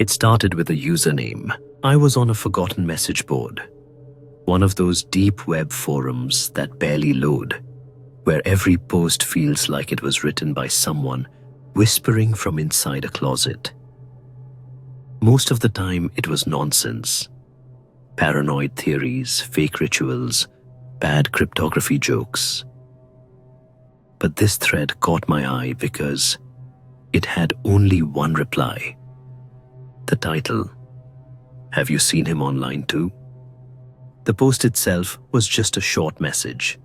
It started with a username. I was on a forgotten message board, one of those deep web forums that barely load, where every post feels like it was written by someone whispering from inside a closet. Most of the time, it was nonsense. Paranoid theories, fake rituals, bad cryptography jokes. But this thread caught my eye because it had only one reply. The title, "Have you seen him online too?" The post itself was just a short message.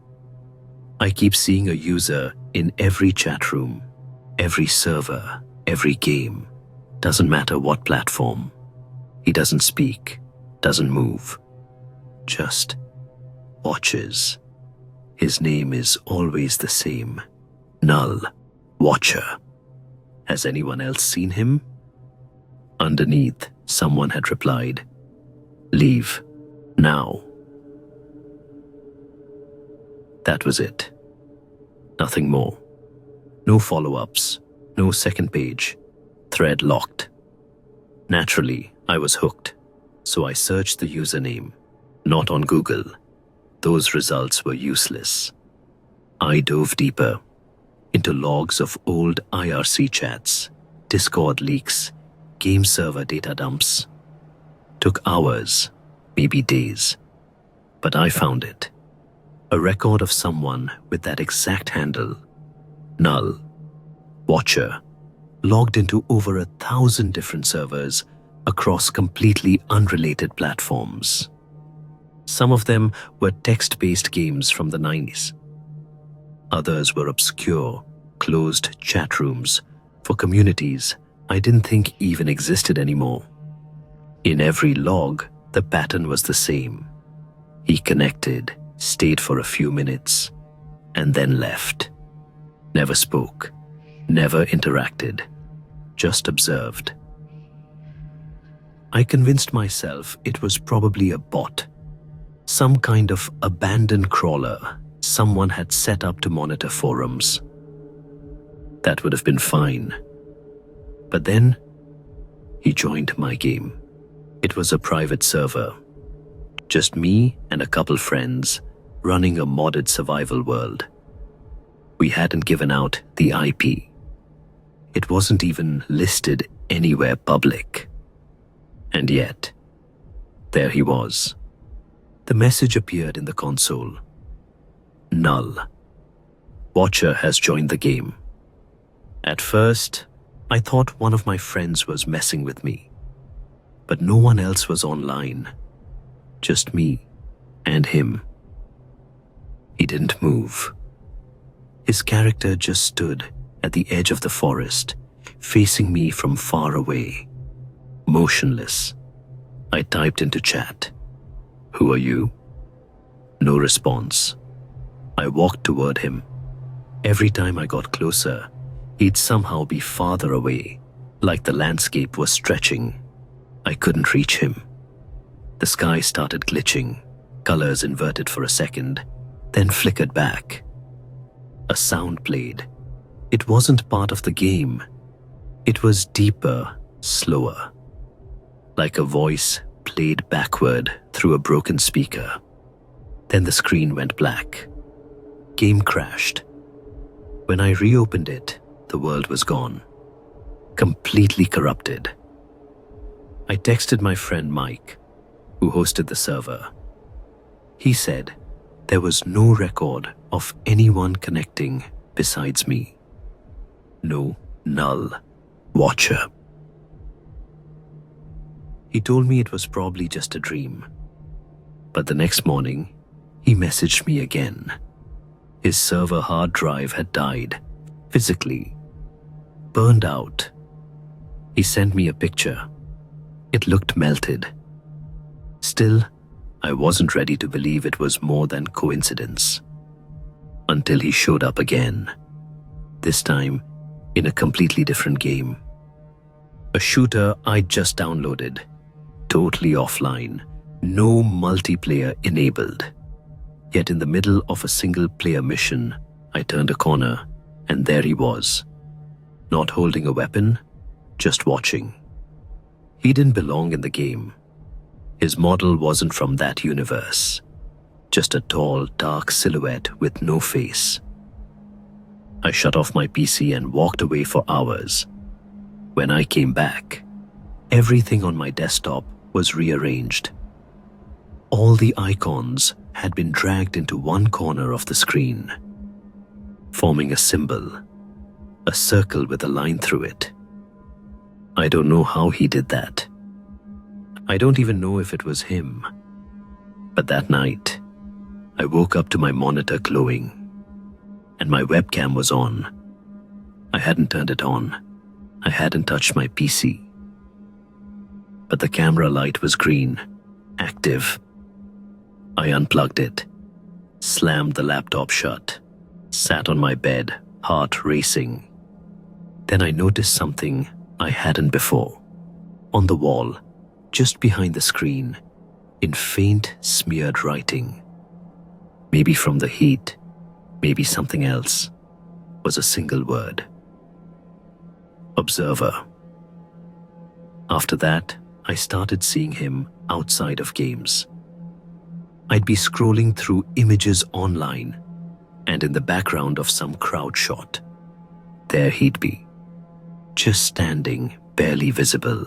"I keep seeing a user in every chat room, every server, every game. Doesn't matter what platform. He doesn't speak, doesn't move. Just watches. His name is always the same. Null. Watcher. Has anyone else seen him?" Underneath, someone had replied, "Leave. Now." That was it. Nothing more. No follow-ups, no second page. Thread locked. Naturally, I was hooked, so I searched the username, not on Google. Those results were useless. I dove deeper, into logs of old IRC chats, Discord leaks, game server data dumps. Took hours, maybe days, but I found it. A record of someone with that exact handle, Null, Watcher, logged into over 1,000 different servers across completely unrelated platforms. Some of them were text-based games from the 90s. Others were obscure, closed chat rooms for communities I didn't think even existed anymore. In every log, the pattern was the same. He connected, stayed for a few minutes, and then left. Never spoke, never interacted, just observed. I convinced myself it was probably a bot, some kind of abandoned crawler someone had set up to monitor forums. That would have been fine. But then, he joined my game. It was a private server. Just me and a couple friends running a modded survival world. We hadn't given out the IP. It wasn't even listed anywhere public. And yet, there he was. The message appeared in the console. Null. Watcher has joined the game. At first, I thought one of my friends was messing with me. But no one else was online. Just me and him. He didn't move. His character just stood at the edge of the forest, facing me from far away. Motionless. I typed into chat, "Who are you?" No response. I walked toward him. Every time I got closer, he'd somehow be farther away, like the landscape was stretching. I couldn't reach him. The sky started glitching, colors inverted for a second, then flickered back. A sound played. It wasn't part of the game. It was deeper, slower. Like a voice played backward through a broken speaker. Then the screen went black. Game crashed. When I reopened it, the world was gone. Completely corrupted. I texted my friend Mike, who hosted the server. He said there was no record of anyone connecting besides me. No Null Watcher. He told me it was probably just a dream. But the next morning, he messaged me again. His server hard drive had died, physically. Burned out. He sent me a picture. It looked melted. Still, I wasn't ready to believe it was more than coincidence. Until he showed up again. This time, in a completely different game. A shooter I'd just downloaded. Totally offline. No multiplayer enabled. Yet in the middle of a single-player mission, I turned a corner, and there he was. Not holding a weapon, just watching. He didn't belong in the game. His model wasn't from that universe. Just a tall, dark silhouette with no face. I shut off my PC and walked away for hours. When I came back, everything on my desktop was rearranged. All the icons had been dragged into one corner of the screen, forming a symbol, a circle with a line through it. I don't know how he did that. I don't even know if it was him. But that night, I woke up to my monitor glowing, and my webcam was on. I hadn't turned it on. I hadn't touched my PC. But the camera light was green, active. I unplugged it, slammed the laptop shut, sat on my bed, heart racing. Then I noticed something I hadn't before. On the wall, just behind the screen, in faint, smeared writing, maybe from the heat, maybe something else, was a single word. Observer. After that, I started seeing him outside of games. I'd be scrolling through images online, and in the background of some crowd shot, there he'd be, just standing, barely visible,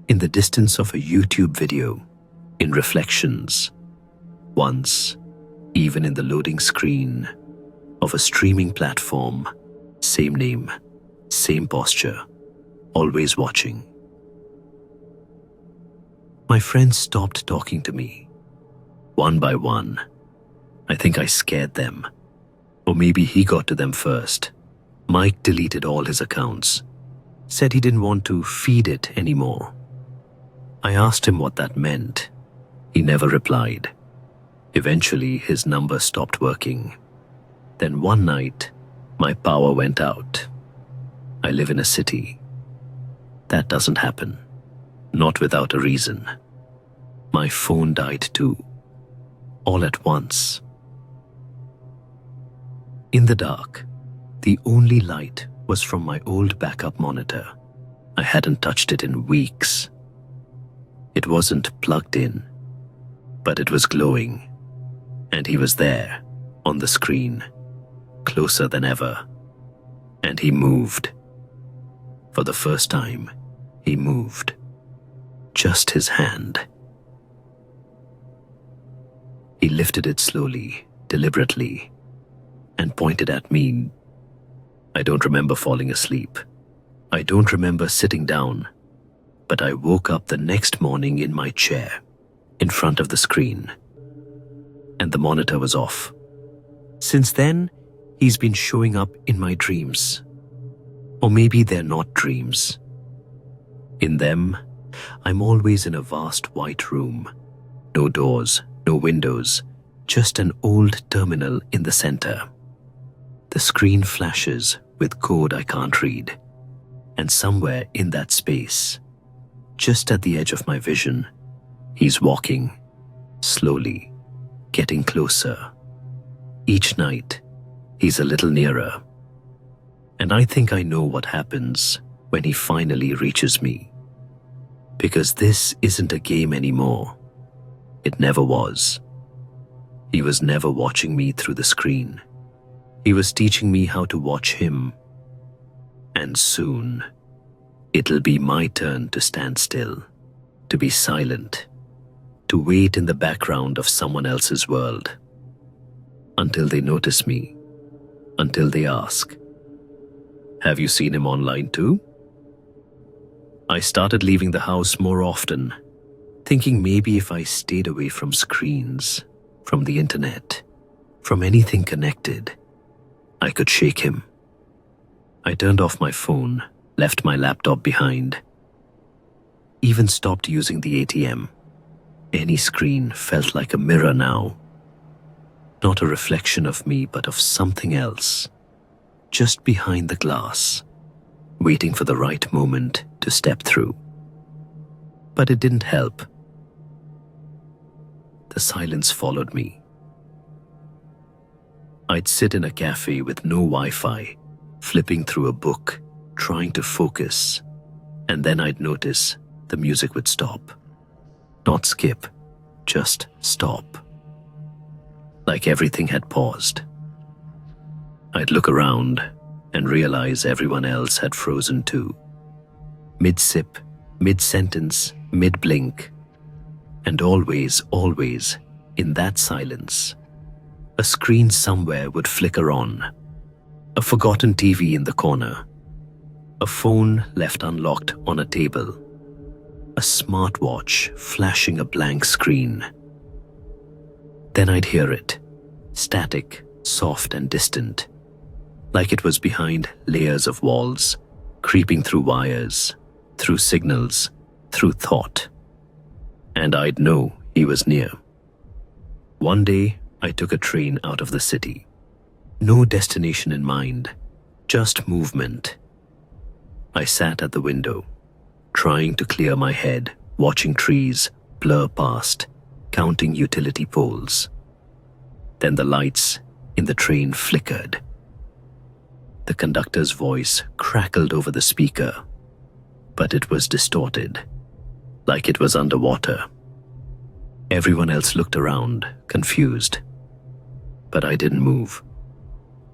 in the distance of a YouTube video, in reflections, once, even in the loading screen of a streaming platform, same name, same posture, always watching. My friends stopped talking to me. One by one. I think I scared them. Or maybe he got to them first. Mike deleted all his accounts. Said he didn't want to feed it anymore. I asked him what that meant. He never replied. Eventually, his number stopped working. Then one night, my power went out. I live in a city. That doesn't happen. Not without a reason. My phone died too. All at once. In the dark, the only light was from my old backup monitor. I hadn't touched it in weeks. It wasn't plugged in, but it was glowing. And he was there, on the screen, closer than ever. And he moved. For the first time, he moved. Just his hand. He lifted it slowly, deliberately, and pointed at me. I don't remember falling asleep. I don't remember sitting down, but I woke up the next morning in my chair, in front of the screen, and the monitor was off. Since then, he's been showing up in my dreams. Or maybe they're not dreams. In them, I'm always in a vast white room. No doors, no windows, just an old terminal in the center. The screen flashes with code I can't read. And somewhere in that space, just at the edge of my vision, he's walking, slowly, getting closer. Each night, he's a little nearer. And I think I know what happens when he finally reaches me. Because this isn't a game anymore. It never was. He was never watching me through the screen. He was teaching me how to watch him. And soon, it'll be my turn to stand still, to be silent, to wait in the background of someone else's world. Until they notice me, until they ask, "Have you seen him online too?" I started leaving the house more often, thinking maybe if I stayed away from screens, from the internet, from anything connected, I could shake him. I turned off my phone, left my laptop behind, even stopped using the ATM. Any screen felt like a mirror now. Not a reflection of me, but of something else, just behind the glass, waiting for the right moment to step through. But it didn't help. The silence followed me. I'd sit in a cafe with no Wi-Fi, flipping through a book, trying to focus, and then I'd notice the music would stop. Not skip, just stop. Like everything had paused. I'd look around and realize everyone else had frozen too. Mid-sip, mid-sentence, mid-blink. And always, always, in that silence, a screen somewhere would flicker on. A forgotten TV in the corner. A phone left unlocked on a table. A smartwatch flashing a blank screen. Then I'd hear it, static, soft and distant, like it was behind layers of walls, creeping through wires, through signals, through thought. And I'd know he was near. One day, I took a train out of the city. No destination in mind, just movement. I sat at the window, trying to clear my head, watching trees blur past, counting utility poles. Then the lights in the train flickered. The conductor's voice crackled over the speaker, but it was distorted, like it was underwater. Everyone else looked around, confused. But I didn't move.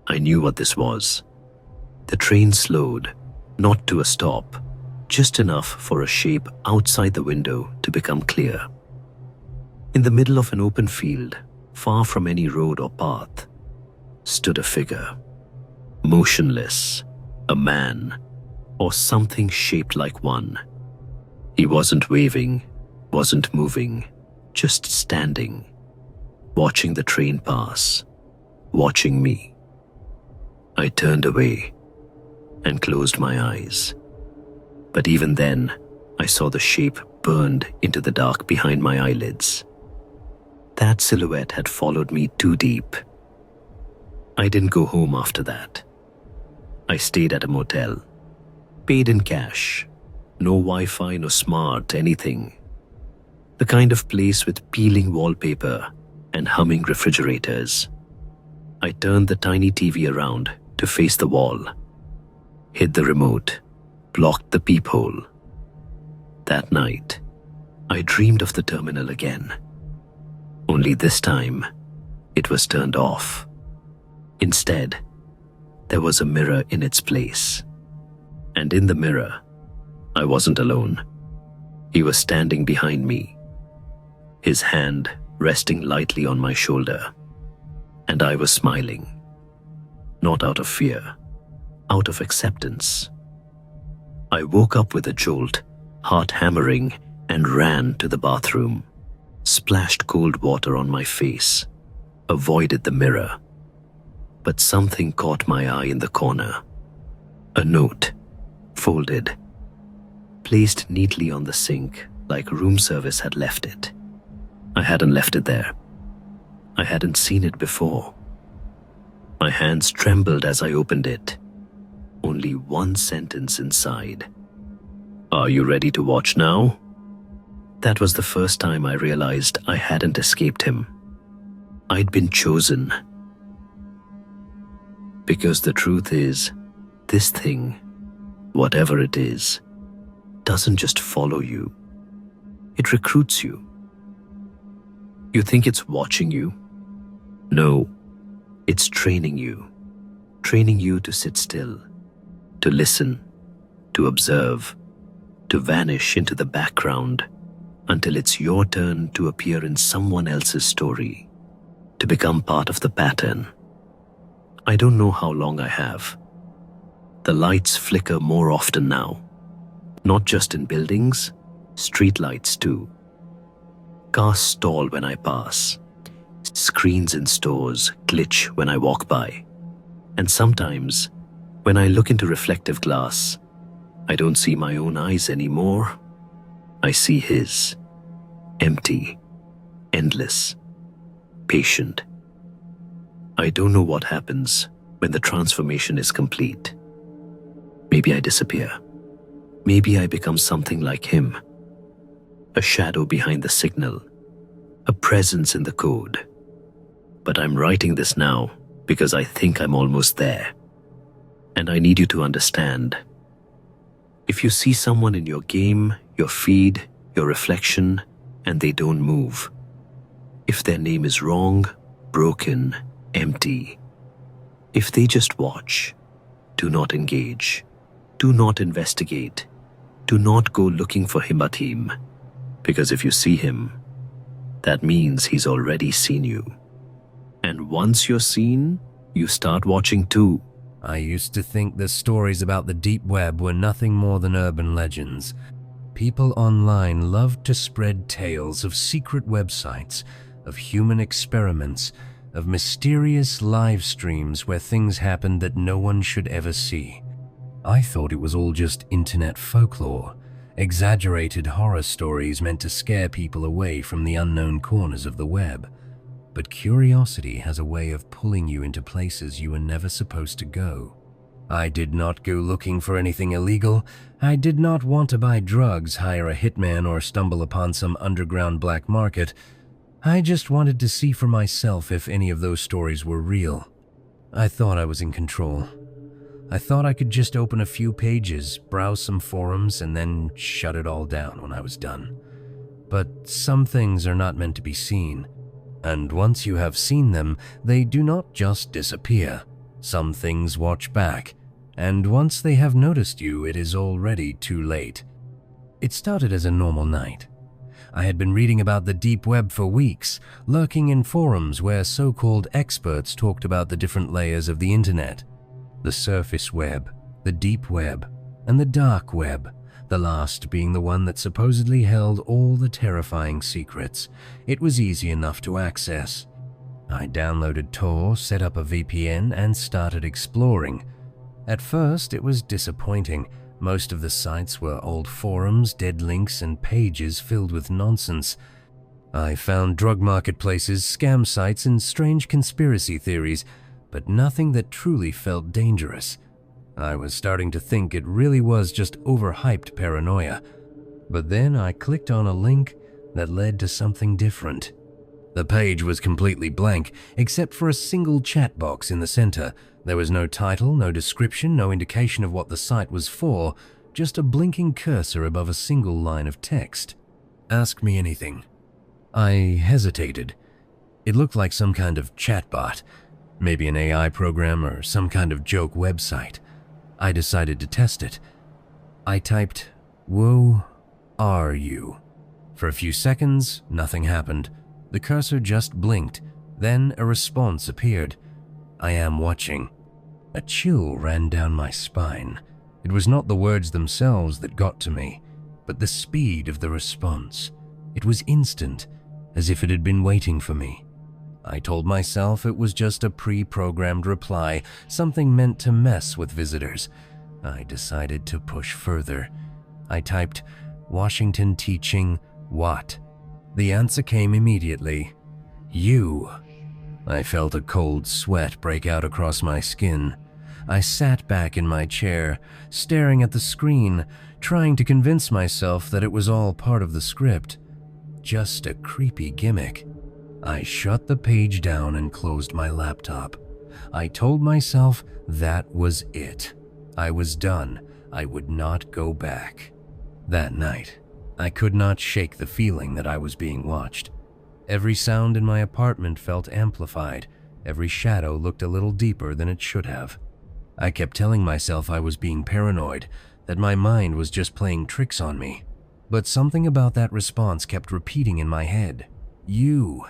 I knew what this was. The train slowed, not to a stop, just enough for a shape outside the window to become clear. In the middle of an open field, far from any road or path, stood a figure. Motionless, a man, or something shaped like one. He wasn't waving, wasn't moving, just standing, watching the train pass, watching me. I turned away and closed my eyes. But even then, I saw the shape burned into the dark behind my eyelids. That silhouette had followed me too deep. I didn't go home after that. I stayed at a motel, paid in cash, no Wi-Fi, no smart, anything. The kind of place with peeling wallpaper and humming refrigerators. I turned the tiny TV around to face the wall, hid the remote, blocked the peephole. That night, I dreamed of the terminal again. Only this time, it was turned off. Instead, there was a mirror in its place. And in the mirror, I wasn't alone. He was standing behind me, his hand resting lightly on my shoulder. And I was smiling. Not out of fear, out of acceptance. I woke up with a jolt, heart hammering, and ran to the bathroom. Splashed cold water on my face, avoided the mirror. But something caught my eye in the corner. A note, folded, placed neatly on the sink like room service had left it. I hadn't left it there. I hadn't seen it before. My hands trembled as I opened it. Only one sentence inside. "Are you ready to watch now?" That was the first time I realized I hadn't escaped him. I'd been chosen. Because the truth is, this thing, whatever it is, doesn't just follow you. It recruits you. You think it's watching you? No, it's training you. Training you to sit still, to listen, to observe, to vanish into the background until it's your turn to appear in someone else's story, to become part of the pattern. I don't know how long I have. The lights flicker more often now, not just in buildings, street lights too. Cars stall when I pass. Screens in stores glitch when I walk by. And sometimes, when I look into reflective glass, I don't see my own eyes anymore. I see his. Empty, endless, patient. I don't know what happens when the transformation is complete. Maybe I disappear. Maybe I become something like him. A shadow behind the signal. A presence in the code. But I'm writing this now because I think I'm almost there. And I need you to understand. If you see someone in your game, Your feed, your reflection, and they don't move. If their name is wrong, broken, empty. If they just watch, do not engage. Do not investigate. Do not go looking for him. Because if you see him, that means he's already seen you. And once you're seen, you start watching too. I used to think the stories about the deep web were nothing more than urban legends. People online loved to spread tales of secret websites, of human experiments, of mysterious live streams where things happened that no one should ever see. I thought it was all just internet folklore, exaggerated horror stories meant to scare people away from the unknown corners of the web. But curiosity has a way of pulling you into places you were never supposed to go. I did not go looking for anything illegal. I did not want to buy drugs, hire a hitman, or stumble upon some underground black market. I just wanted to see for myself if any of those stories were real. I thought I was in control. I thought I could just open a few pages, browse some forums, and then shut it all down when I was done. But some things are not meant to be seen. And once you have seen them, they do not just disappear. Some things watch back, and once they have noticed you, it is already too late. It started as a normal night. I had been reading about the deep web for weeks, lurking in forums where so-called experts talked about the different layers of the internet. The surface web, the deep web, and the dark web, the last being the one that supposedly held all the terrifying secrets. It was easy enough to access. I downloaded Tor, set up a VPN, and started exploring. At first, it was disappointing. Most of the sites were old forums, dead links, and pages filled with nonsense. I found drug marketplaces, scam sites, and strange conspiracy theories, but nothing that truly felt dangerous. I was starting to think it really was just overhyped paranoia. But then I clicked on a link that led to something different. The page was completely blank, except for a single chat box in the center. There was no title, no description, no indication of what the site was for, just a blinking cursor above a single line of text. Ask me anything. I hesitated. It looked like some kind of chatbot, maybe an AI program or some kind of joke website. I decided to test it. I typed, "Who are you?" For a few seconds, nothing happened. The cursor just blinked, then a response appeared. "I am watching." A chill ran down my spine. It was not the words themselves that got to me, but the speed of the response. It was instant, as if it had been waiting for me. I told myself it was just a pre-programmed reply, something meant to mess with visitors. I decided to push further. I typed, "Washington teaching what?" The answer came immediately. "You." I felt a cold sweat break out across my skin. I sat back in my chair, staring at the screen, trying to convince myself that it was all part of the script. Just a creepy gimmick. I shut the page down and closed my laptop. I told myself that was it. I was done. I would not go back. That night, I could not shake the feeling that I was being watched. Every sound in my apartment felt amplified. Every shadow looked a little deeper than it should have. I kept telling myself I was being paranoid, that my mind was just playing tricks on me. But something about that response kept repeating in my head. You.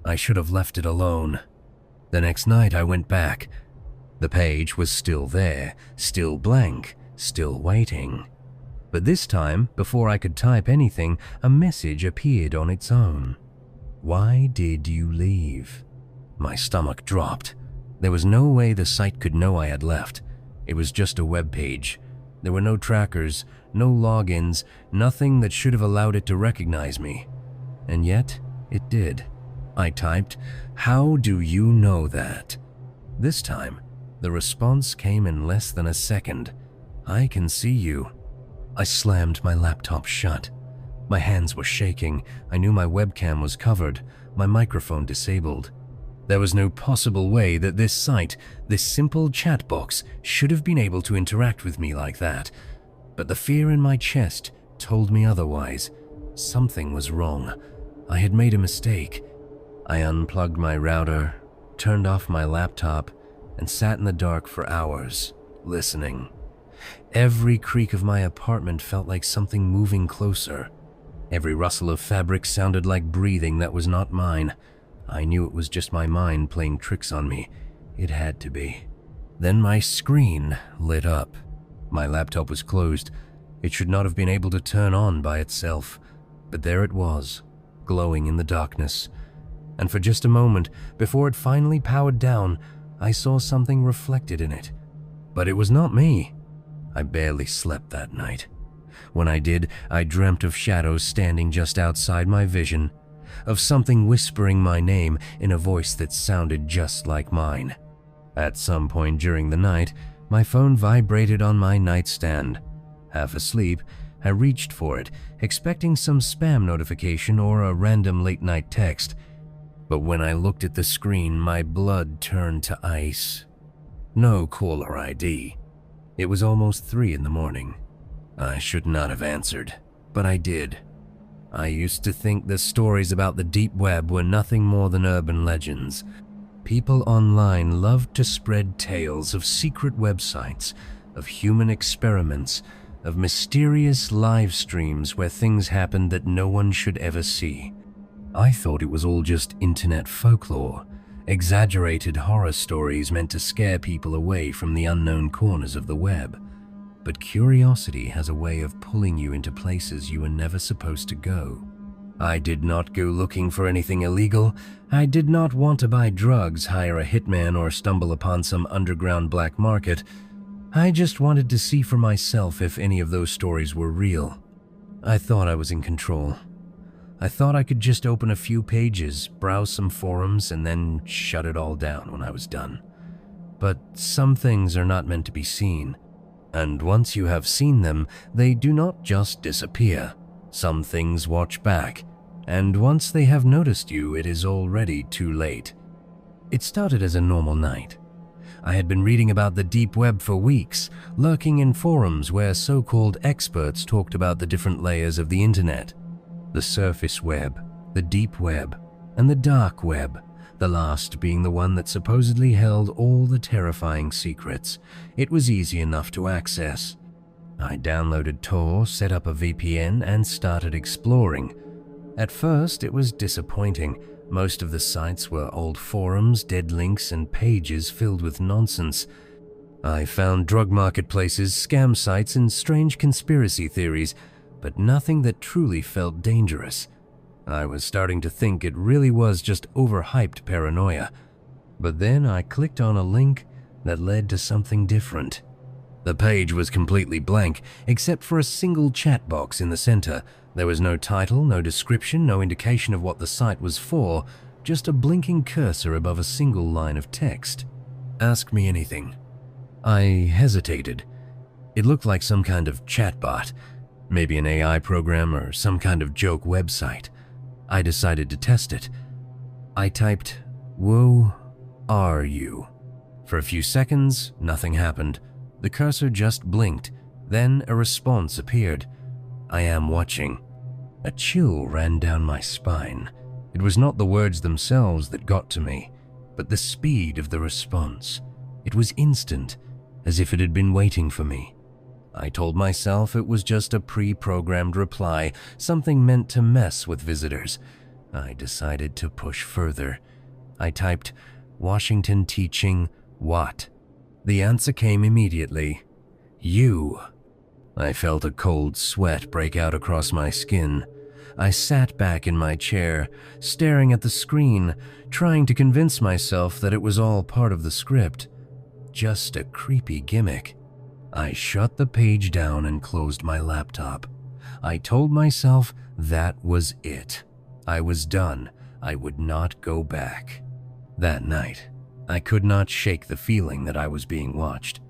I should have left it alone. The next night I went back. The page was still there, still blank, still waiting. But this time, before I could type anything, a message appeared on its own. "Why did you leave?" My stomach dropped. There was no way the site could know I had left. It was just a web page. There were no trackers, no logins, nothing that should have allowed it to recognize me. And yet, it did. I typed, "How do you know that?" This time, the response came in less than a second. "I can see you." I slammed my laptop shut. My hands were shaking. I knew my webcam was covered, my microphone disabled. There was no possible way that this site, this simple chat box, should have been able to interact with me like that. But the fear in my chest told me otherwise. Something was wrong. I had made a mistake. I unplugged my router, turned off my laptop, and sat in the dark for hours, listening. Every creak of my apartment felt like something moving closer. Every rustle of fabric sounded like breathing that was not mine. I knew it was just my mind playing tricks on me. It had to be. Then my screen lit up. My laptop was closed. It should not have been able to turn on by itself, but there it was, glowing in the darkness. And for just a moment, before it finally powered down, I saw something reflected in it. But it was not me. I barely slept that night. When I did, I dreamt of shadows standing just outside my vision, of something whispering my name in a voice that sounded just like mine. At some point during the night, my phone vibrated on my nightstand. Half asleep, I reached for it, expecting some spam notification or a random late-night text. But when I looked at the screen, my blood turned to ice. No caller ID. It was almost 3 in the morning. I should not have answered, but I did. I used to think the stories about the deep web were nothing more than urban legends. People online loved to spread tales of secret websites, of human experiments, of mysterious live streams where things happened that no one should ever see. I thought it was all just internet folklore, exaggerated horror stories meant to scare people away from the unknown corners of the web. But curiosity has a way of pulling you into places you were never supposed to go. I did not go looking for anything illegal. I did not want to buy drugs, hire a hitman, or stumble upon some underground black market. I just wanted to see for myself if any of those stories were real. I thought I was in control. I thought I could just open a few pages, browse some forums, and then shut it all down when I was done. But some things are not meant to be seen. And once you have seen them, they do not just disappear. Some things watch back, and once they have noticed you, it is already too late. It started as a normal night. I had been reading about the deep web for weeks, lurking in forums where so-called experts talked about the different layers of the internet. The surface web, the deep web, and the dark web, the last being the one that supposedly held all the terrifying secrets. It was easy enough to access. I downloaded Tor, set up a VPN, and started exploring. At first, it was disappointing. Most of the sites were old forums, dead links, and pages filled with nonsense. I found drug marketplaces, scam sites, and strange conspiracy theories, but nothing that truly felt dangerous. I was starting to think it really was just overhyped paranoia. But then I clicked on a link that led to something different. The page was completely blank, except for a single chat box in the center. There was no title, no description, no indication of what the site was for, just a blinking cursor above a single line of text. Ask me anything. I hesitated. It looked like some kind of chatbot, maybe an AI program or some kind of joke website. I decided to test it. I typed, "Who are you?" For a few seconds, nothing happened. The cursor just blinked, then a response appeared. "I am watching." A chill ran down my spine. It was not the words themselves that got to me, but the speed of the response. It was instant, as if it had been waiting for me. I told myself it was just a pre-programmed reply, something meant to mess with visitors. I decided to push further. I typed, "Washington teaching what?" The answer came immediately. "You." I felt a cold sweat break out across my skin. I sat back in my chair, staring at the screen, trying to convince myself that it was all part of the script. Just a creepy gimmick. I shut the page down and closed my laptop. I told myself that was it. I was done. I would not go back. That night, I could not shake the feeling that I was being watched.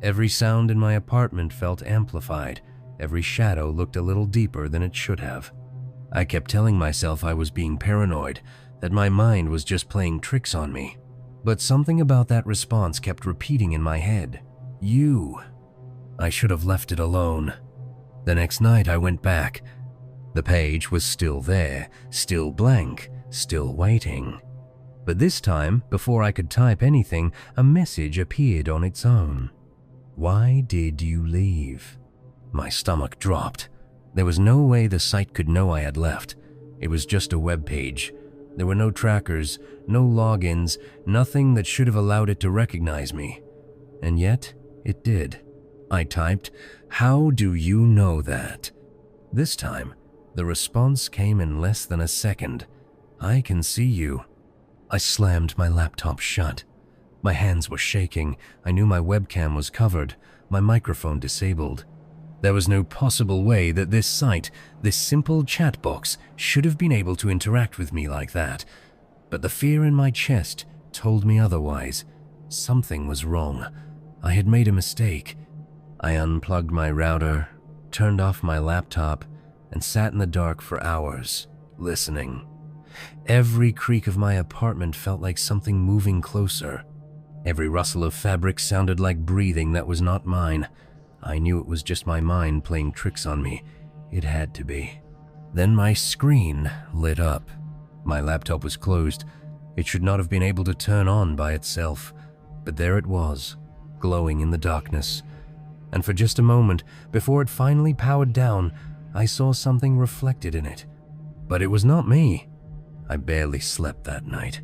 Every sound in my apartment felt amplified. Every shadow looked a little deeper than it should have. I kept telling myself I was being paranoid, that my mind was just playing tricks on me. But something about that response kept repeating in my head. "You." I should have left it alone. The next night I went back. The page was still there, still blank, still waiting. But this time, before I could type anything, a message appeared on its own. "Why did you leave?" My stomach dropped. There was no way the site could know I had left. It was just a web page. There were no trackers, no logins, nothing that should have allowed it to recognize me. And yet, it did. I typed, "How do you know that?" This time, the response came in less than a second. "I can see you." I slammed my laptop shut. My hands were shaking. I knew my webcam was covered, my microphone disabled. There was no possible way that this site, this simple chat box, should have been able to interact with me like that. But the fear in my chest told me otherwise. Something was wrong. I had made a mistake. I unplugged my router, turned off my laptop, and sat in the dark for hours, listening. Every creak of my apartment felt like something moving closer. Every rustle of fabric sounded like breathing that was not mine. I knew it was just my mind playing tricks on me. It had to be. Then my screen lit up. My laptop was closed. It should not have been able to turn on by itself. But there it was, glowing in the darkness. And for just a moment, before it finally powered down, I saw something reflected in it. But it was not me. I barely slept that night.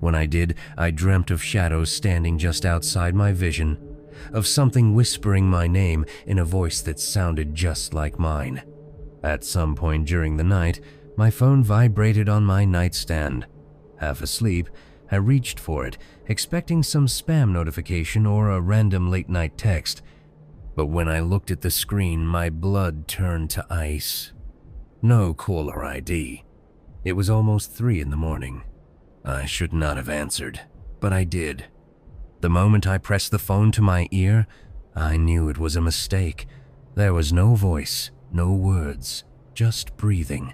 When I did, I dreamt of shadows standing just outside my vision, of something whispering my name in a voice that sounded just like mine. At some point during the night, my phone vibrated on my nightstand. Half asleep, I reached for it, expecting some spam notification or a random late-night text. But when I looked at the screen, my blood turned to ice. No caller ID. It was almost 3 in the morning. I should not have answered, but I did. The moment I pressed the phone to my ear, I knew it was a mistake. There was no voice, no words, just breathing.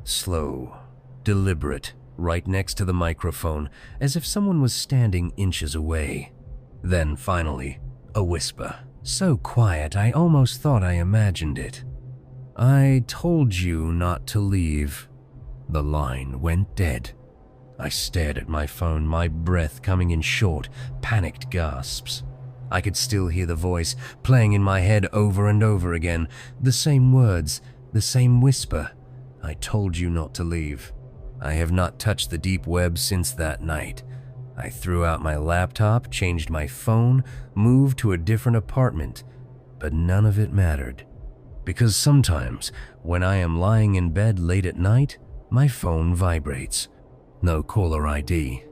Slow, deliberate, right next to the microphone, as if someone was standing inches away. Then finally, a whisper, so quiet I almost thought I imagined it. "I told you not to leave." The line went dead. I stared at my phone, my breath coming in short, panicked gasps. I could still hear the voice playing in my head over and over again, the same words, the same whisper. "I told you not to leave." I have not touched the deep web since that night. I threw out my laptop, changed my phone, moved to a different apartment, but none of it mattered. Because sometimes, when I am lying in bed late at night, my phone vibrates. No caller ID.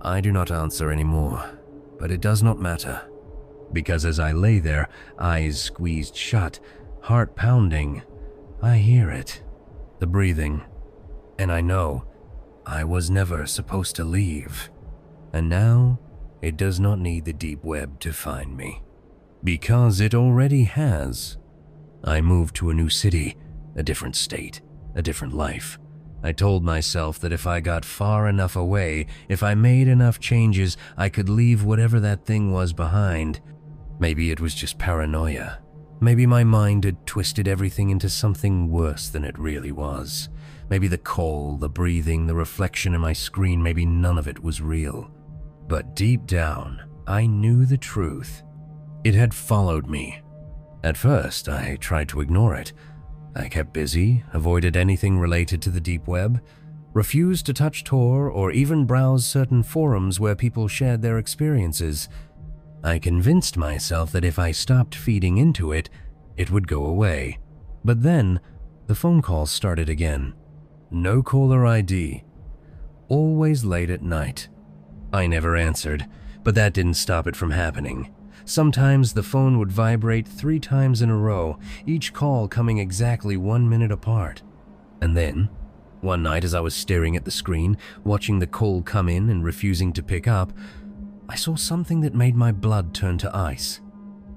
I do not answer anymore, but it does not matter. Because as I lay there, eyes squeezed shut, heart pounding, I hear it, the breathing, and I know I was never supposed to leave. And now, it does not need the deep web to find me. Because it already has. I moved to a new city, a different state, a different life. I told myself that if I got far enough away, if I made enough changes, I could leave whatever that thing was behind. Maybe it was just paranoia. Maybe my mind had twisted everything into something worse than it really was. Maybe the call, the breathing, the reflection in my screen, maybe none of it was real. But deep down, I knew the truth. It had followed me. At first, I tried to ignore it. I kept busy, avoided anything related to the deep web, refused to touch Tor or even browse certain forums where people shared their experiences. I convinced myself that if I stopped feeding into it, it would go away. But then, the phone calls started again. No caller ID. Always late at night. I never answered, but that didn't stop it from happening. Sometimes the phone would vibrate 3 times in a row, each call coming exactly 1 minute apart. And then, one night as I was staring at the screen, watching the call come in and refusing to pick up, I saw something that made my blood turn to ice.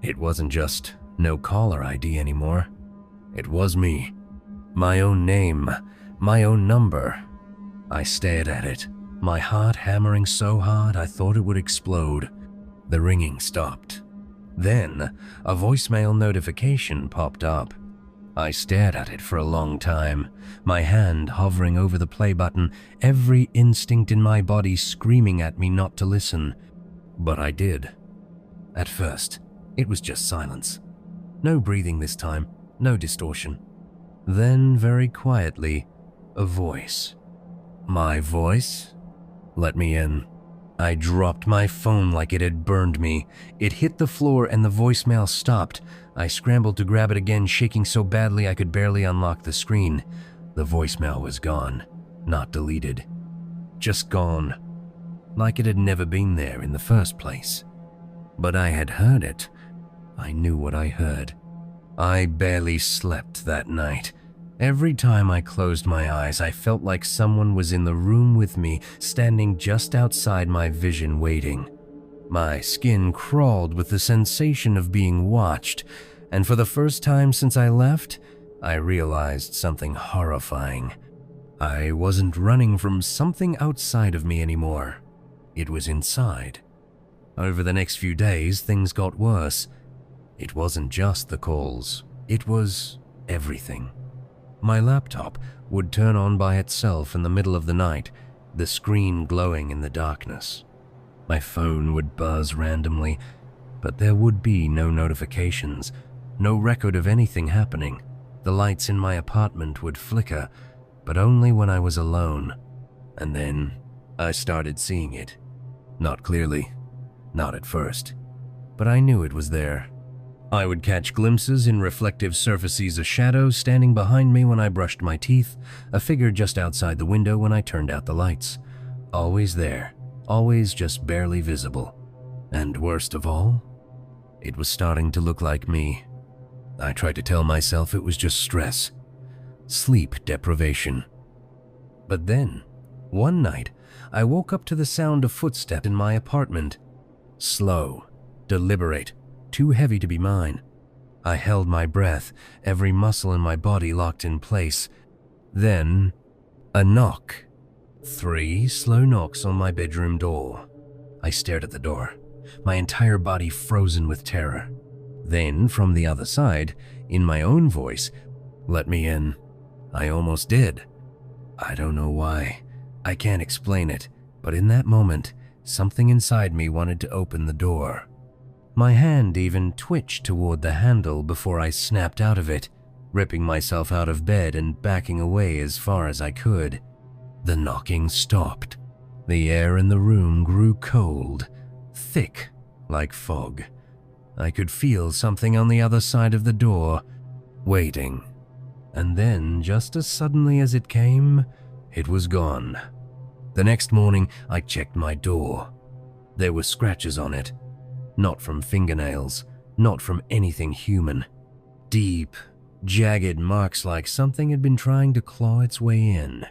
It wasn't just no caller ID anymore. It was me. My own name, my own number. I stared at it, my heart hammering so hard I thought it would explode. The ringing stopped. Then, a voicemail notification popped up. I stared at it for a long time, my hand hovering over the play button, every instinct in my body screaming at me not to listen. But I did. At first, it was just silence. No breathing this time, no distortion. Then, very quietly, a voice. My voice? Let me in. I dropped my phone like it had burned me. It hit the floor and the voicemail stopped. I scrambled to grab it again, shaking so badly I could barely unlock the screen. The voicemail was gone, not deleted. Just gone. Like it had never been there in the first place. But I had heard it. I knew what I heard. I barely slept that night. Every time I closed my eyes, I felt like someone was in the room with me, standing just outside my vision waiting. My skin crawled with the sensation of being watched, and for the first time since I left, I realized something horrifying. I wasn't running from something outside of me anymore. It was inside. Over the next few days, things got worse. It wasn't just the calls. It was everything. My laptop would turn on by itself in the middle of the night, the screen glowing in the darkness. My phone would buzz randomly, but there would be no notifications, no record of anything happening. The lights in my apartment would flicker, but only when I was alone. And then I started seeing it. Not clearly, not at first, but I knew it was there. I would catch glimpses in reflective surfaces, a shadow standing behind me when I brushed my teeth, a figure just outside the window when I turned out the lights. Always there, always just barely visible. And worst of all, it was starting to look like me. I tried to tell myself it was just stress, sleep deprivation. But then, one night, I woke up to the sound of footsteps in my apartment. Slow, deliberate, too heavy to be mine. I held my breath, every muscle in my body locked in place. Then, a knock. 3 slow knocks on my bedroom door. I stared at the door, my entire body frozen with terror. Then, from the other side, in my own voice, "Let me in." I almost did. I don't know why. I can't explain it, but in that moment, something inside me wanted to open the door. My hand even twitched toward the handle before I snapped out of it, ripping myself out of bed and backing away as far as I could. The knocking stopped. The air in the room grew cold, thick like fog. I could feel something on the other side of the door, waiting. And then, just as suddenly as it came, it was gone. The next morning, I checked my door. There were scratches on it. Not from fingernails, not from anything human. Deep, jagged marks like something had been trying to claw its way in.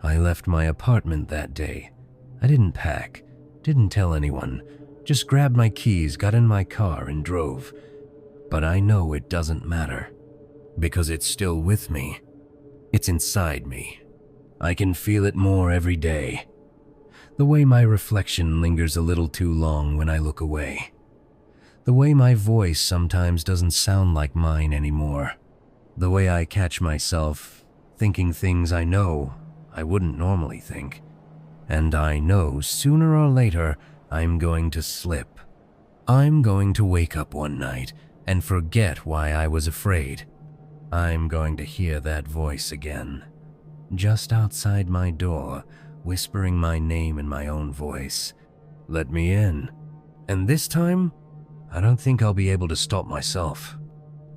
I left my apartment that day. I didn't pack, didn't tell anyone, just grabbed my keys, got in my car, and drove. But I know it doesn't matter, because it's still with me. It's inside me. I can feel it more every day. The way my reflection lingers a little too long when I look away. The way my voice sometimes doesn't sound like mine anymore. The way I catch myself thinking things I know I wouldn't normally think. And I know sooner or later I'm going to slip. I'm going to wake up one night and forget why I was afraid. I'm going to hear that voice again, just outside my door, whispering my name in my own voice. Let me in. And this time, I don't think I'll be able to stop myself.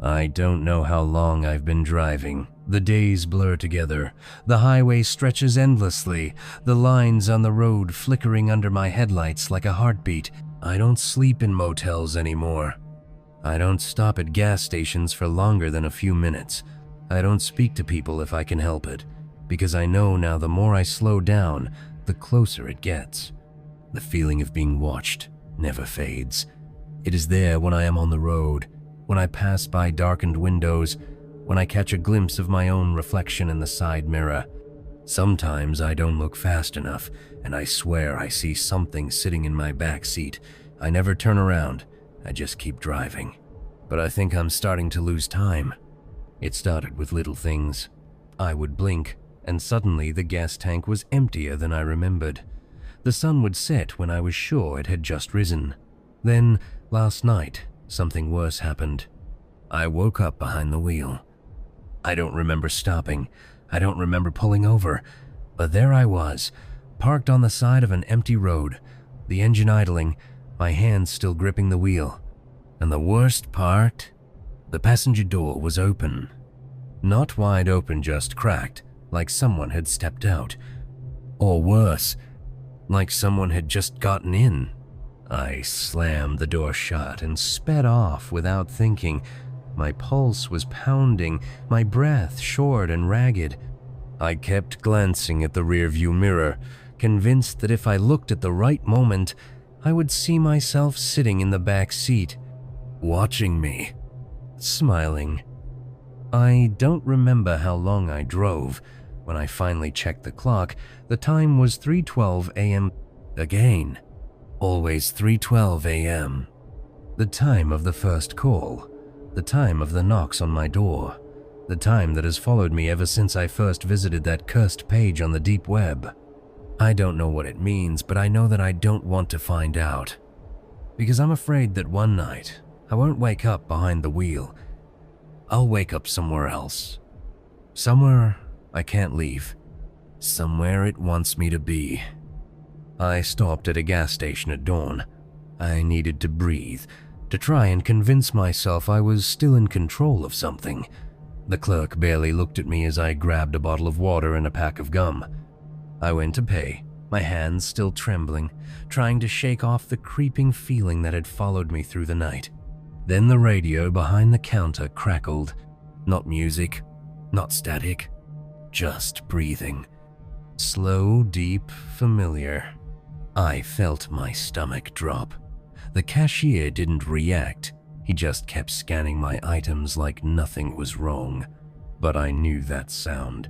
I don't know how long I've been driving. The days blur together. The highway stretches endlessly, the lines on the road flickering under my headlights like a heartbeat. I don't sleep in motels anymore. I don't stop at gas stations for longer than a few minutes. I don't speak to people if I can help it, because I know now the more I slow down, the closer it gets. The feeling of being watched never fades. It is there when I am on the road, when I pass by darkened windows, when I catch a glimpse of my own reflection in the side mirror. Sometimes I don't look fast enough, and I swear I see something sitting in my back seat. I never turn around, I just keep driving. But I think I'm starting to lose time. It started with little things. I would blink, and suddenly the gas tank was emptier than I remembered. The sun would set when I was sure it had just risen. Then, last night, something worse happened. I woke up behind the wheel. I don't remember stopping. I don't remember pulling over. But there I was, parked on the side of an empty road, the engine idling, my hands still gripping the wheel. And the worst part? The passenger door was open. Not wide open, just cracked, like someone had stepped out. Or worse, like someone had just gotten in. I slammed the door shut and sped off without thinking. My pulse was pounding, my breath short and ragged. I kept glancing at the rearview mirror, convinced that if I looked at the right moment, I would see myself sitting in the back seat, watching me, smiling. I don't remember how long I drove. When I finally checked the clock, the time was 3:12 a.m. again. Always 3:12 a.m. The time of the first call, the time of the knocks on my door, the time that has followed me ever since I first visited that cursed page on the deep web. I don't know what it means, but I know that I don't want to find out. Because I'm afraid that one night, I won't wake up behind the wheel. I'll wake up somewhere else. Somewhere I can't leave. Somewhere it wants me to be. I stopped at a gas station at dawn. I needed to breathe, to try and convince myself I was still in control of something. The clerk barely looked at me as I grabbed a bottle of water and a pack of gum. I went to pay, my hands still trembling, trying to shake off the creeping feeling that had followed me through the night. Then the radio behind the counter crackled. Not music, not static, just breathing. Slow, deep, familiar. I felt my stomach drop. The cashier didn't react. He just kept scanning my items like nothing was wrong. But I knew that sound.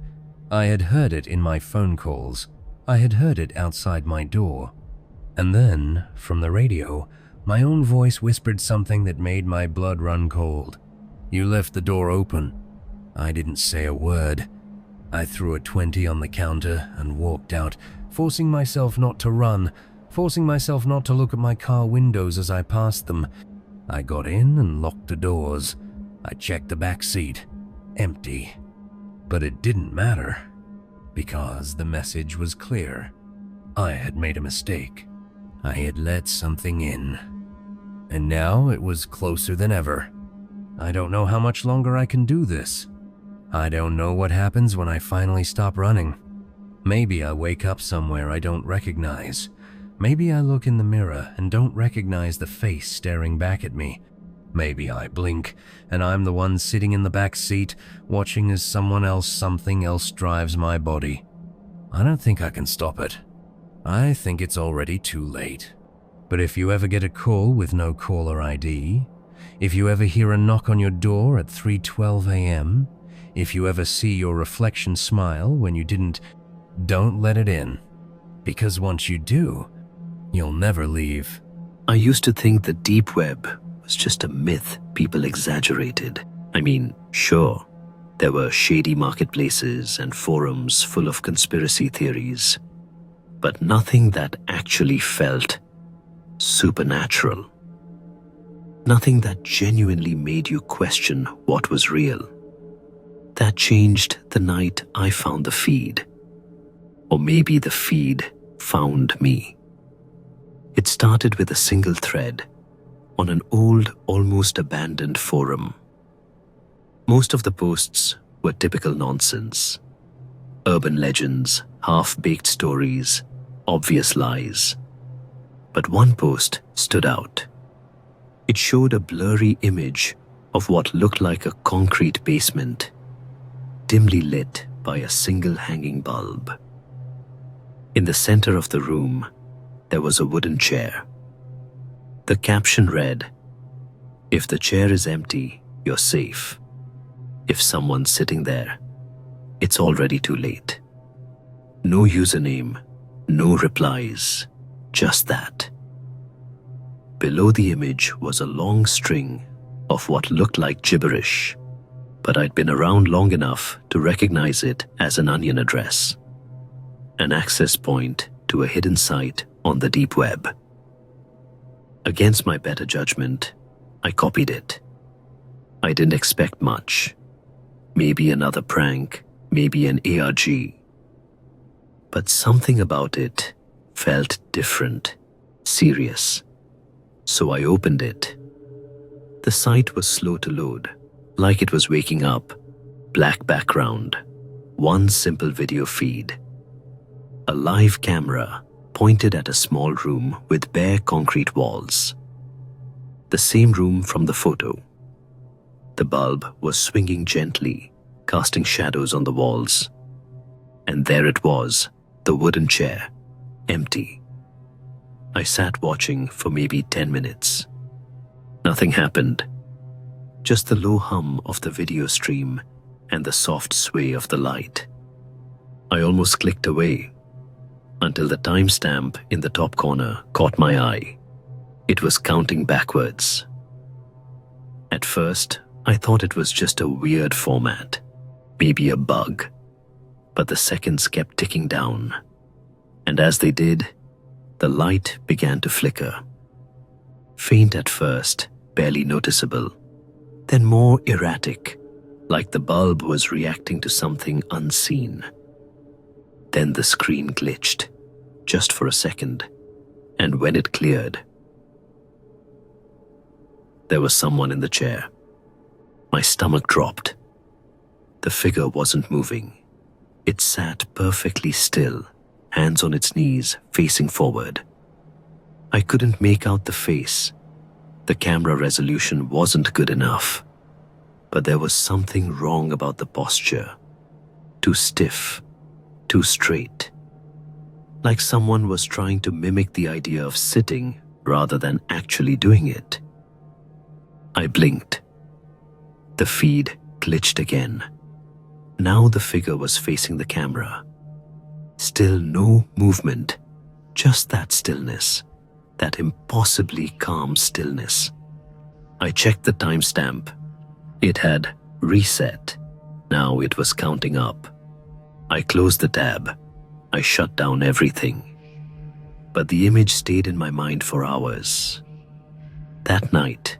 I had heard it in my phone calls. I had heard it outside my door. And then, from the radio, my own voice whispered something that made my blood run cold. "You left the door open." I didn't say a word. I threw a 20 on the counter and walked out, forcing myself not to run, forcing myself not to look at my car windows as I passed them. I got in and locked the doors. I checked the back seat. Empty. But it didn't matter, because the message was clear. I had made a mistake. I had let something in. And now it was closer than ever. I don't know how much longer I can do this. I don't know what happens when I finally stop running. Maybe I wake up somewhere I don't recognize. Maybe I look in the mirror and don't recognize the face staring back at me. Maybe I blink and I'm the one sitting in the back seat, watching as something else drives my body. I don't think I can stop it. I think it's already too late. But if you ever get a call with no caller ID, if you ever hear a knock on your door at 3:12 a.m., if you ever see your reflection smile when you didn't, don't let it in. Because once you do, you'll never leave. I used to think the deep web was just a myth people exaggerated. I mean, sure, there were shady marketplaces and forums full of conspiracy theories, but nothing that actually felt supernatural. Nothing that genuinely made you question what was real. That changed the night I found the feed. Or maybe the feed found me. It started with a single thread on an old, almost abandoned forum. Most of the posts were typical nonsense. Urban legends, half-baked stories, obvious lies. But one post stood out. It showed a blurry image of what looked like a concrete basement, dimly lit by a single hanging bulb. In the center of the room, there was a wooden chair. The caption read, "If the chair is empty, you're safe. If someone's sitting there, it's already too late." No username, no replies, just that. Below the image was a long string of what looked like gibberish. but I'd been around long enough to recognize it as an onion address, an access point to a hidden site on the deep web. Against my better judgment, I copied it. I didn't expect much. Maybe another prank, maybe an ARG. But something about it felt different, serious. So I opened it. The site was slow to load, like it was waking up. Black background, one simple video feed. A live camera pointed at a small room with bare concrete walls. The same room from the photo. The bulb was swinging gently, casting shadows on the walls. And there it was, the wooden chair, empty. I sat watching for maybe 10 minutes. Nothing happened. Just the low hum of the video stream and the soft sway of the light. I almost clicked away until the timestamp in the top corner caught my eye. It was counting backwards. At first, I thought it was just a weird format, maybe a bug, but the seconds kept ticking down, and as they did, the light began to flicker. Faint at first, barely noticeable, then more erratic, like the bulb was reacting to something unseen. Then the screen glitched, just for a second, and when it cleared, there was someone in the chair. My stomach dropped. The figure wasn't moving. It sat perfectly still, hands on its knees, facing forward. I couldn't make out the face. The camera resolution wasn't good enough. But there was something wrong about the posture. Too stiff, too straight. Like someone was trying to mimic the idea of sitting rather than actually doing it. I blinked. The feed glitched again. Now the figure was facing the camera. Still no movement, just that stillness, that impossibly calm stillness. I checked the timestamp. It had reset. Now it was counting up. I closed the tab. I shut down everything. But the image stayed in my mind for hours. That night,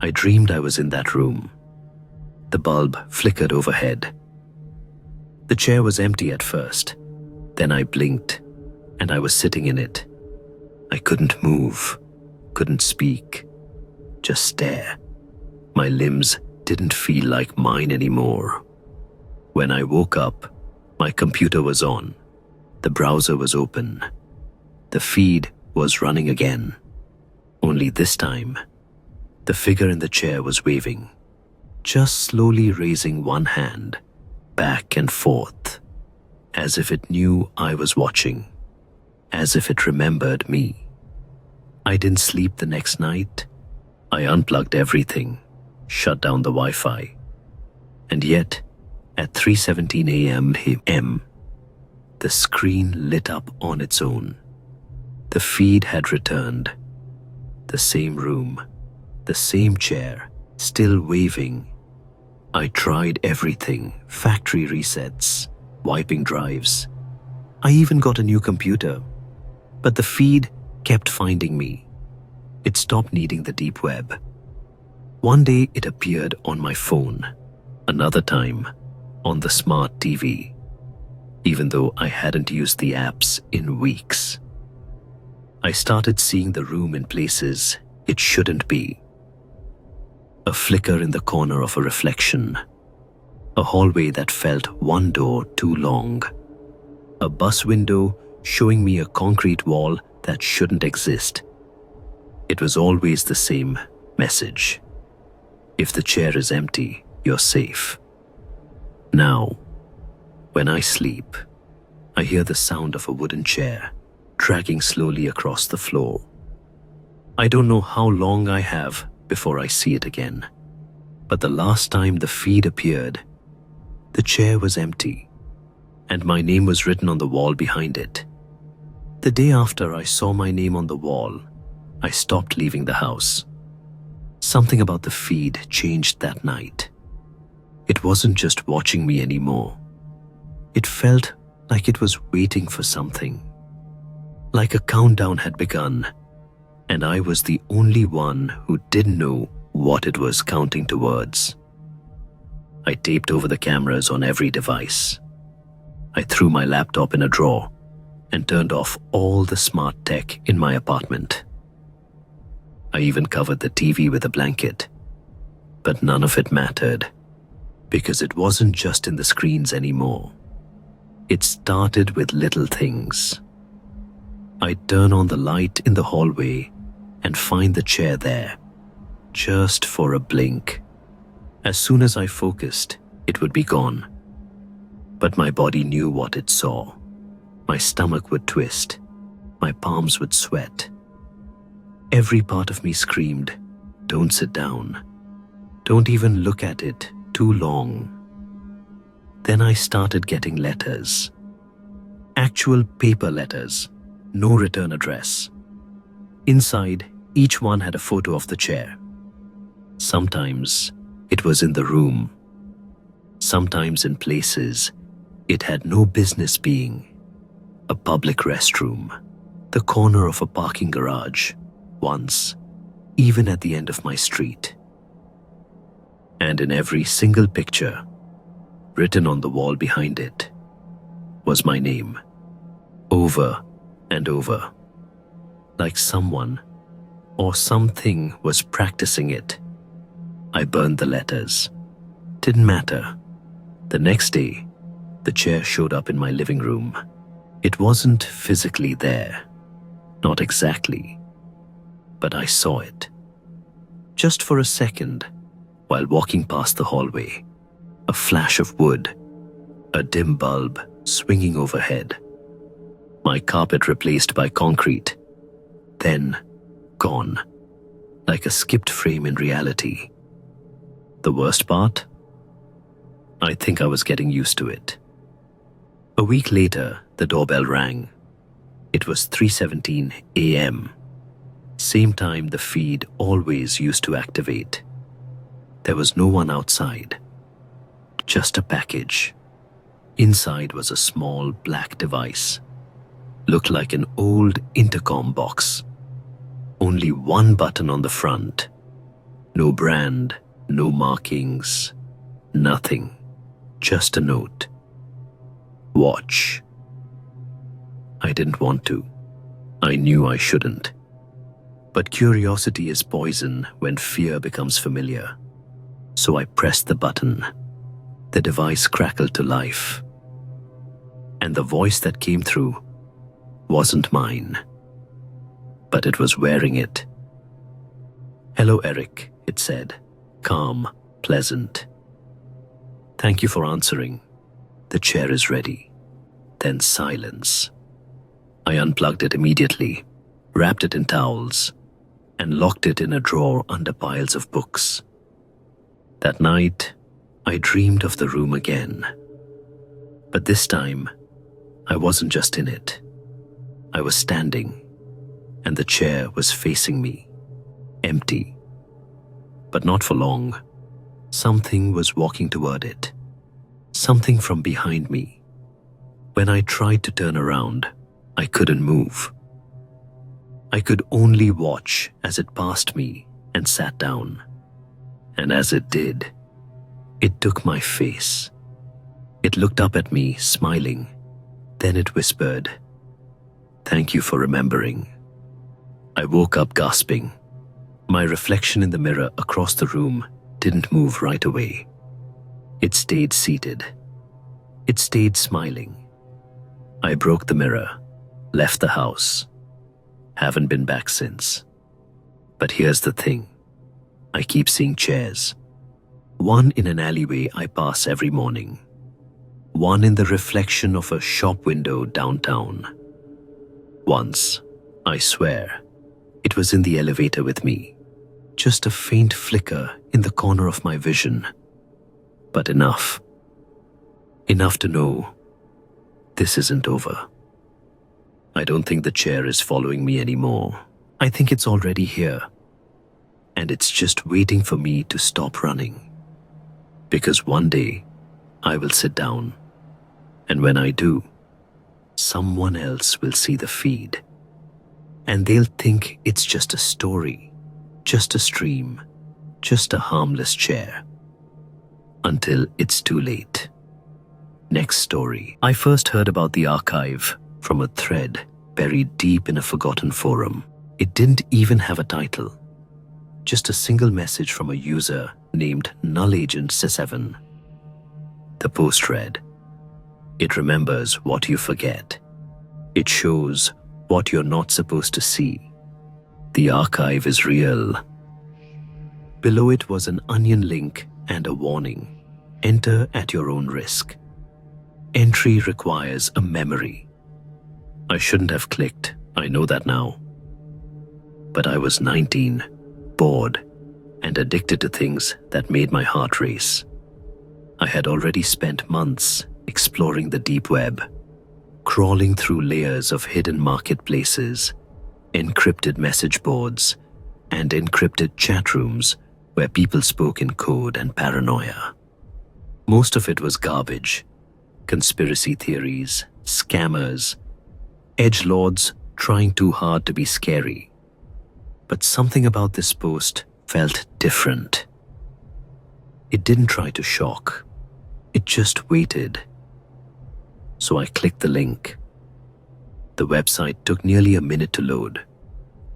I dreamed I was in that room. The bulb flickered overhead. The chair was empty at first. Then I blinked, and I was sitting in it. I couldn't move, couldn't speak, just stare. My limbs didn't feel like mine anymore. When I woke up, my computer was on. The browser was open. The feed was running again. Only this time, the figure in the chair was waving, just slowly raising one hand, back and forth, as if it knew I was watching, as if it remembered me. I didn't sleep the next night. I unplugged everything, shut down the Wi-Fi. And yet, at 3:17 a.m., the screen lit up on its own. The feed had returned. The same room, the same chair, still waving. I tried everything, factory resets, wiping drives. I even got a new computer. But the feed kept finding me. It stopped needing the deep web. One day it appeared on my phone. Another time, on the smart TV. Even though I hadn't used the apps in weeks. I started seeing the room in places it shouldn't be. A flicker in the corner of a reflection. A hallway that felt one door too long. A bus window showing me a concrete wall that shouldn't exist. It was always the same message. If the chair is empty, you're safe. Now, when I sleep, I hear the sound of a wooden chair dragging slowly across the floor. I don't know how long I have before I see it again, but the last time the feed appeared, the chair was empty, and my name was written on the wall behind it. The day after I saw my name on the wall, I stopped leaving the house. Something about the feed changed that night. It wasn't just watching me anymore. It felt like it was waiting for something. Like a countdown had begun, and I was the only one who didn't know what it was counting towards. I taped over the cameras on every device. I threw my laptop in a drawer and turned off all the smart tech in my apartment. I even covered the TV with a blanket. But none of it mattered, because it wasn't just in the screens anymore. It started with little things. I'd turn on the light in the hallway and find the chair there, just for a blink. As soon as I focused, it would be gone. But my body knew what it saw. My stomach would twist. My palms would sweat. Every part of me screamed, "Don't sit down. Don't even look at it too long." Then I started getting letters. Actual paper letters, no return address. Inside, each one had a photo of the chair. Sometimes it was in the room. Sometimes in places it had no business being. A public restroom, the corner of a parking garage, once, even at the end of my street. And in every single picture, written on the wall behind it, was my name, over and over, like someone or something was practicing it. I burned the letters. Didn't matter. The next day, the chair showed up in my living room. It wasn't physically there, not exactly, but I saw it. Just for a second, while walking past the hallway, a flash of wood, a dim bulb swinging overhead, my carpet replaced by concrete, then gone, like a skipped frame in reality. The worst part? I think I was getting used to it. A week later, the doorbell rang. It was 3:17 a.m. Same time the feed always used to activate. There was no one outside. Just a package. Inside was a small black device. Looked like an old intercom box. Only one button on the front. No brand, no markings, nothing. Just a note. Watch. I didn't want to. I knew I shouldn't. But curiosity is poison when fear becomes familiar. So I pressed the button. The device crackled to life. And the voice that came through wasn't mine. But it was wearing it. "Hello, Eric," it said. Calm, pleasant. "Thank you for answering. The chair is ready." Then silence. I unplugged it immediately, wrapped it in towels, and locked it in a drawer under piles of books. That night, I dreamed of the room again. But this time, I wasn't just in it. I was standing, and the chair was facing me, empty. But not for long. Something was walking toward it. Something from behind me. When I tried to turn around, I couldn't move. I could only watch as it passed me and sat down. And as it did, it took my face. It looked up at me, smiling. Then it whispered, "Thank you for remembering." I woke up gasping. My reflection in the mirror across the room didn't move right away. It stayed seated. It stayed smiling. I broke the mirror, left the house. Haven't been back since. But here's the thing. I keep seeing chairs. One in an alleyway I pass every morning. One in the reflection of a shop window downtown. Once, I swear, it was in the elevator with me. Just a faint flicker in the corner of my vision. But enough. Enough to know this isn't over. I don't think the chair is following me anymore. I think it's already here. And it's just waiting for me to stop running. Because one day, I will sit down, and when I do, someone else will see the feed, and they'll think it's just a story, just a stream, just a harmless chair. Until it's too late. Next story. I first heard about the archive from a thread buried deep in a forgotten forum. It didn't even have a title. Just a single message from a user named nullagent7. The post read, "It remembers what you forget. It shows what you're not supposed to see. The archive is real." Below it was an onion link and a warning. Enter at your own risk. Entry requires a memory. I shouldn't have clicked, I know that now. But I was 19, bored, and addicted to things that made my heart race. I had already spent months exploring the deep web, crawling through layers of hidden marketplaces, encrypted message boards, and encrypted chat rooms where people spoke in code and paranoia. Most of it was garbage. Conspiracy theories, scammers, edgelords trying too hard to be scary. But something about this post felt different. It didn't try to shock. It just waited. So I clicked the link. The website took nearly a minute to load,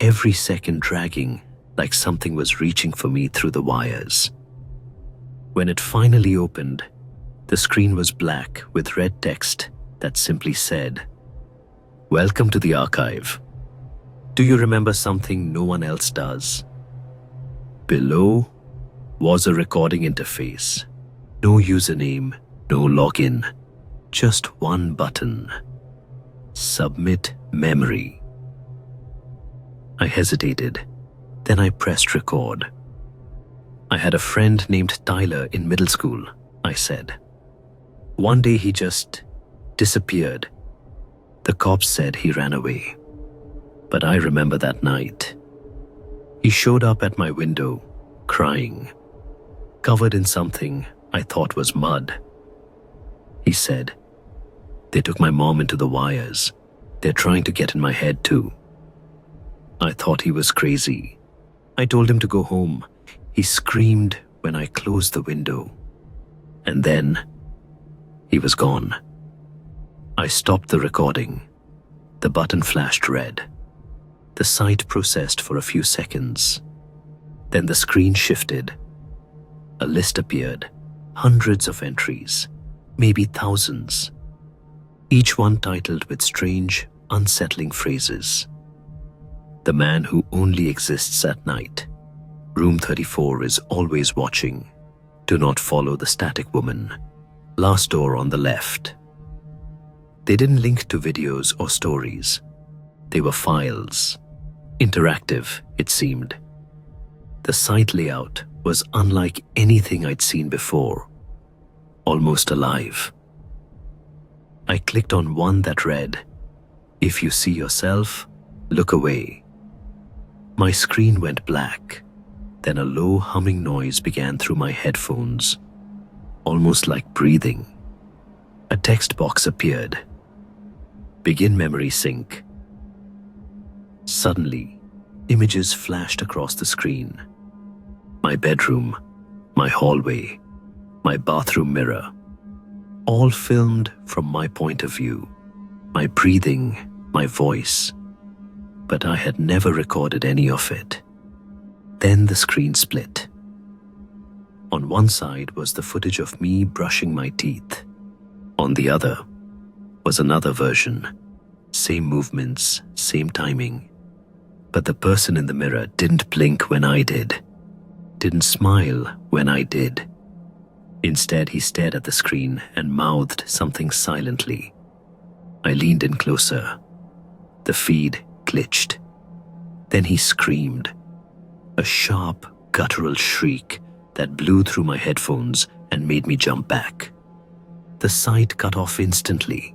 every second dragging like something was reaching for me through the wires. When it finally opened, the screen was black with red text that simply said, "Welcome to the archive. Do you remember something no one else does?" Below was a recording interface. No username, no login, just one button. Submit memory. I hesitated. Then I pressed record. "I had a friend named Tyler in middle school," I said. "One day he just disappeared. The cops said he ran away. But I remember that night. He showed up at my window, crying, covered in something I thought was mud. He said, 'They took my mom into the wires. They're trying to get in my head too.' I thought he was crazy. I told him to go home. He screamed when I closed the window. And then, he was gone." I stopped the recording. The button flashed red. The site processed for a few seconds. Then the screen shifted. A list appeared, hundreds of entries, maybe thousands, each one titled with strange, unsettling phrases. "The man who only exists at night. Room 34 is always watching. Do not follow the static woman. Last door on the left." They didn't link to videos or stories. They were files. Interactive, it seemed. The site layout was unlike anything I'd seen before. Almost alive. I clicked on one that read, "If you see yourself, look away." My screen went black. Then a low humming noise began through my headphones, almost like breathing. A text box appeared. "Begin memory sync." Suddenly, images flashed across the screen. My bedroom, my hallway, my bathroom mirror, all filmed from my point of view. My breathing, my voice. But I had never recorded any of it. Then the screen split. On one side was the footage of me brushing my teeth. On the other was another version. Same movements, same timing. But the person in the mirror didn't blink when I did. Didn't smile when I did. Instead, he stared at the screen and mouthed something silently. I leaned in closer. The feed glitched. Then he screamed. A sharp, guttural shriek that blew through my headphones and made me jump back. The site cut off instantly.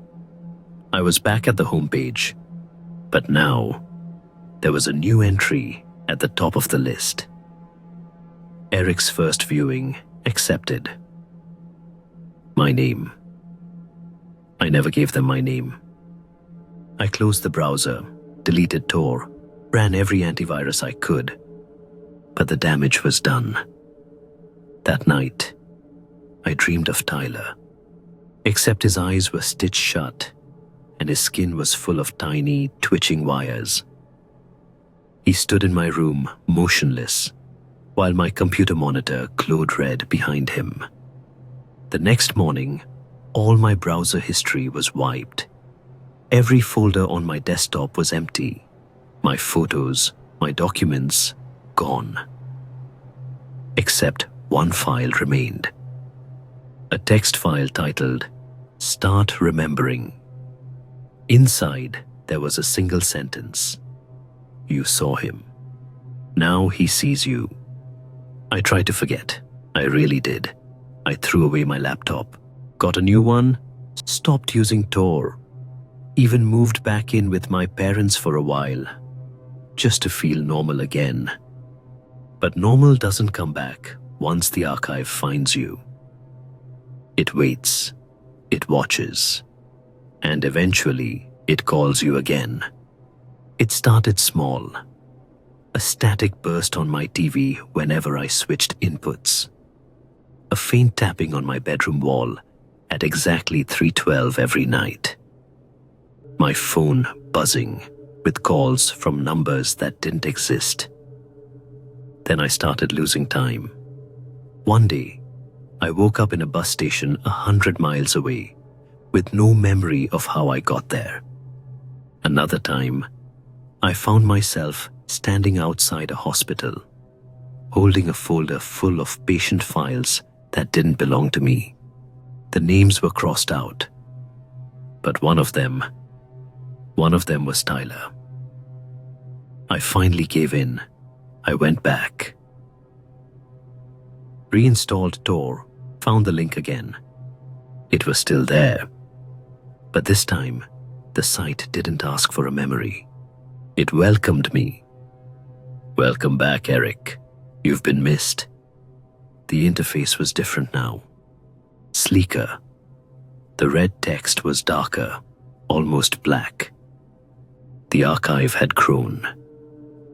I was back at the homepage, but now there was a new entry at the top of the list. Eric's first viewing accepted. My name. I never gave them my name. I closed the browser, deleted Tor, ran every antivirus I could, but the damage was done. That night, I dreamed of Tyler, except his eyes were stitched shut and his skin was full of tiny, twitching wires. He stood in my room, motionless, while my computer monitor glowed red behind him. The next morning, all my browser history was wiped. Every folder on my desktop was empty. My photos, my documents, gone. Except one file remained. A text file titled, "Start Remembering." Inside, there was a single sentence. You saw him. Now he sees you. I tried to forget. I really did. I threw away my laptop, got a new one, stopped using Tor, even moved back in with my parents for a while, just to feel normal again. But normal doesn't come back once the archive finds you. It waits, it watches, and eventually it calls you again. It started small, a static burst on my TV whenever I switched inputs, a faint tapping on my bedroom wall at exactly 3:12 every night, my phone buzzing with calls from numbers that didn't exist. Then I started losing time. One day, I woke up in a bus station 100 miles away with no memory of how I got there. Another time, I found myself standing outside a hospital, holding a folder full of patient files that didn't belong to me. The names were crossed out, but one of them was Tyler. I finally gave in. I went back. Reinstalled Tor, found the link again. It was still there, but this time, the site didn't ask for a memory. It welcomed me. Welcome back, Eric. You've been missed. The interface was different now. Sleeker. The red text was darker, almost black. The archive had grown.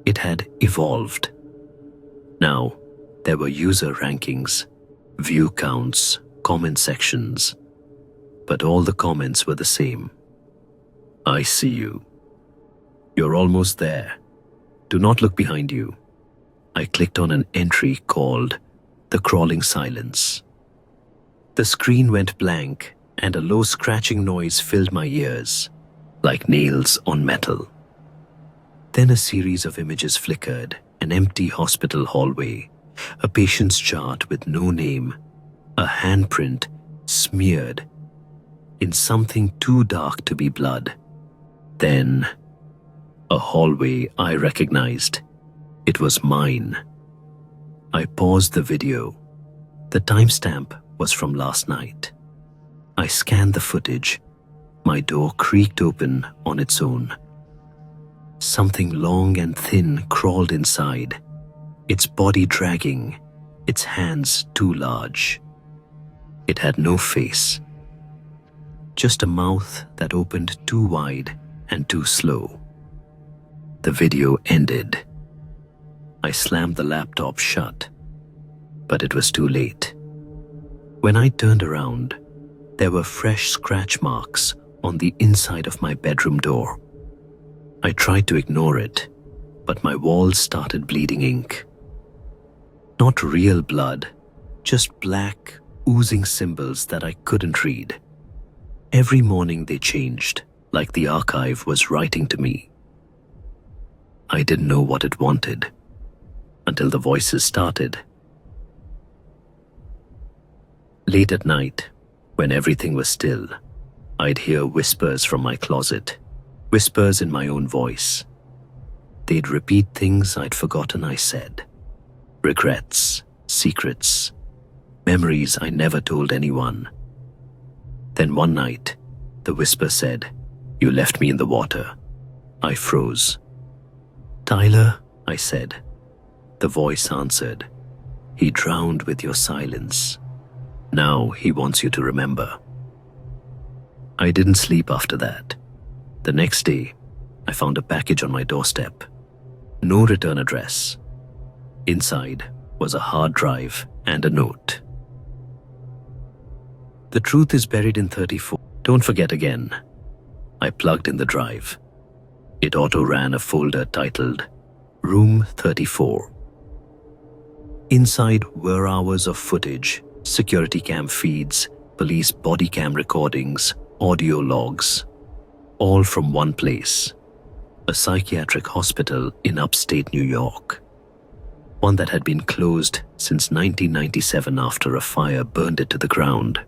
It had evolved. Now, there were user rankings, view counts, comment sections, but all the comments were the same. I see you. You're almost there. Do not look behind you. I clicked on an entry called The Crawling Silence. The screen went blank and a low scratching noise filled my ears, like nails on metal. Then a series of images flickered, an empty hospital hallway, a patient's chart with no name, a handprint smeared in something too dark to be blood. Then, a hallway I recognized. It was mine. I paused the video. The timestamp was from last night. I scanned the footage. My door creaked open on its own. Something long and thin crawled inside, its body dragging, its hands too large. It had no face, just a mouth that opened too wide and too slow. The video ended. I slammed the laptop shut, but it was too late. When I turned around, there were fresh scratch marks on the inside of my bedroom door. I tried to ignore it, but my walls started bleeding ink. Not real blood, just black, oozing symbols that I couldn't read. Every morning they changed, like the archive was writing to me. I didn't know what it wanted, until the voices started. Late at night, when everything was still, I'd hear whispers from my closet, whispers in my own voice. They'd repeat things I'd forgotten I said. Regrets, secrets, memories I never told anyone. Then one night, the whisper said, "You left me in the water." I froze. "Tyler," I said. The voice answered, "He drowned with your silence." Now he wants you to remember. I didn't sleep after that. The next day, I found a package on my doorstep. No return address. Inside was a hard drive and a note. The truth is buried in 34. Don't forget again. I plugged in the drive. It auto-ran a folder titled Room 34. Inside were hours of footage, security cam feeds, police body cam recordings, audio logs, all from one place, a psychiatric hospital in upstate New York, one that had been closed since 1997 after a fire burned it to the ground.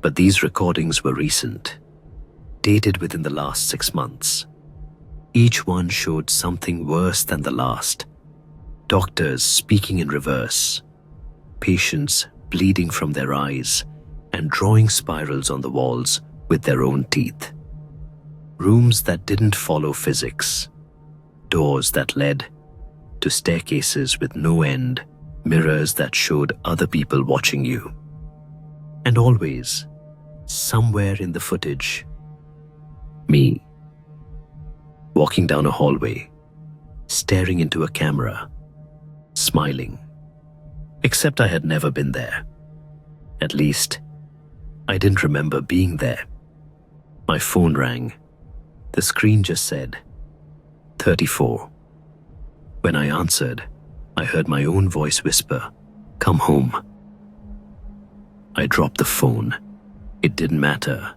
But these recordings were recent, dated within the last 6 months. Each one showed something worse than the last. Doctors speaking in reverse, patients bleeding from their eyes and drawing spirals on the walls with their own teeth. Rooms that didn't follow physics, doors that led to staircases with no end, mirrors that showed other people watching you. And always, somewhere in the footage, me, walking down a hallway, staring into a camera, smiling. Except I had never been there. At least, I didn't remember being there. My phone rang. The screen just said, 34. When I answered, I heard my own voice whisper, "Come home." I dropped the phone. It didn't matter.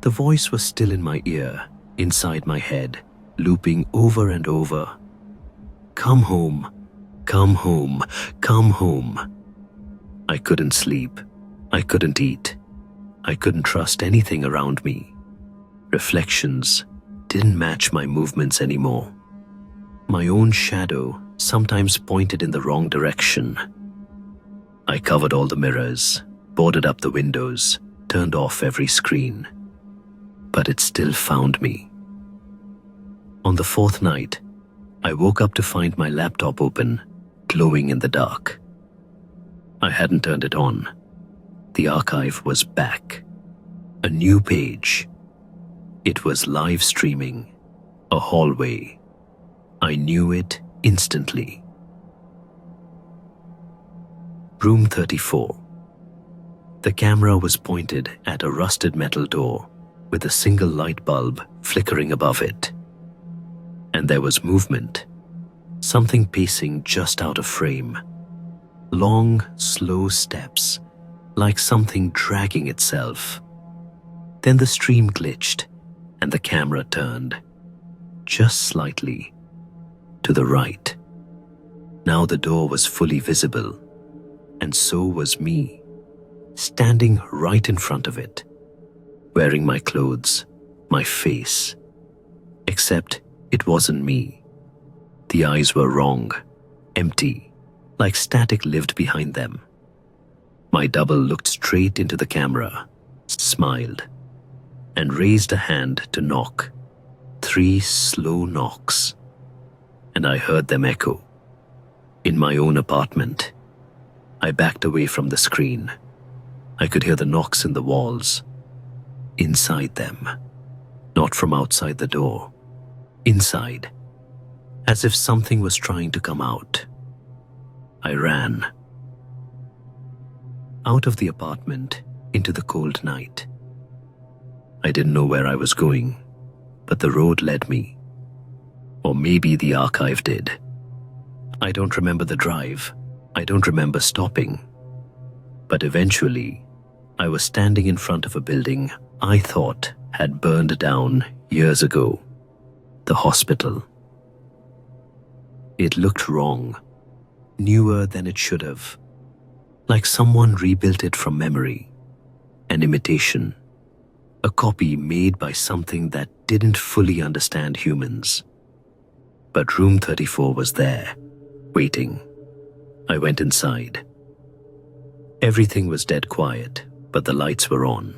The voice was still in my ear, inside my head, looping over and over. Come home, come home, come home. I couldn't sleep. I couldn't eat. I couldn't trust anything around me. Reflections didn't match my movements anymore. My own shadow sometimes pointed in the wrong direction. I covered all the mirrors, boarded up the windows, turned off every screen. But it still found me. On the 4th night, I woke up to find my laptop open, glowing in the dark. I hadn't turned it on. The archive was back. A new page. It was live streaming. A hallway. I knew it instantly. Room 34. The camera was pointed at a rusted metal door with a single light bulb flickering above it. And there was movement. Something pacing just out of frame. Long, slow steps, like something dragging itself. Then the stream glitched and the camera turned, just slightly, to the right. Now the door was fully visible, and so was me, standing right in front of it, wearing my clothes, my face. Except it wasn't me. The eyes were wrong, empty, like static lived behind them. My double looked straight into the camera, smiled, and raised a hand to knock. 3 slow knocks, and I heard them echo. In my own apartment, I backed away from the screen. I could hear the knocks in the walls, inside them, not from outside the door, inside, as if something was trying to come out. I ran. Out of the apartment, into the cold night. I didn't know where I was going, but the road led me. Or maybe the archive did. I don't remember the drive. I don't remember stopping. But eventually, I was standing in front of a building I thought had burned down years ago. The hospital. It looked wrong, newer than it should have, like someone rebuilt it from memory, an imitation, a copy made by something that didn't fully understand humans. But room 34 was there, waiting. I went inside. Everything was dead quiet, but the lights were on.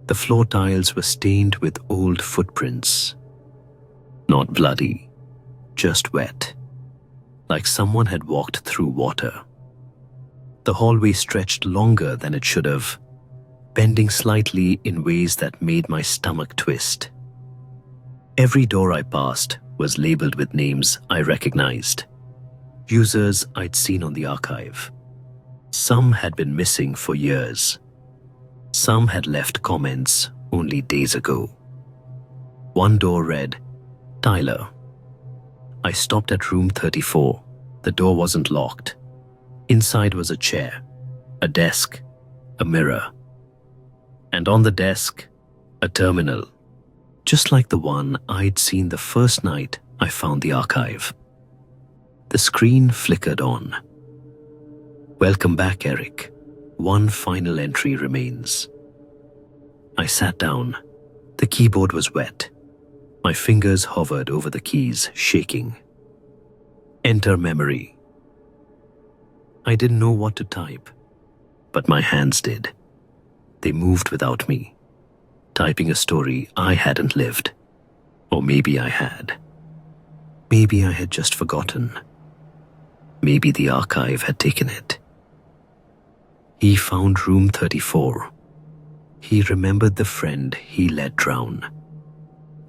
The floor tiles were stained with old footprints. Not bloody, just wet, like someone had walked through water. The hallway stretched longer than it should have, bending slightly in ways that made my stomach twist. Every door I passed was labeled with names I recognized, users I'd seen on the archive. Some had been missing for years. Some had left comments only days ago. One door read, Tyler. I stopped at room 34. The door wasn't locked. Inside was a chair, a desk, a mirror. And on the desk, a terminal, just like the one I'd seen the first night I found the archive. The screen flickered on. Welcome back, Eric. One final entry remains. I sat down. The keyboard was wet. My fingers hovered over the keys, shaking. Enter memory. I didn't know what to type, but my hands did. They moved without me, typing a story I hadn't lived. Or maybe I had. Maybe I had just forgotten. Maybe the archive had taken it. He found room 34. He remembered the friend he let drown.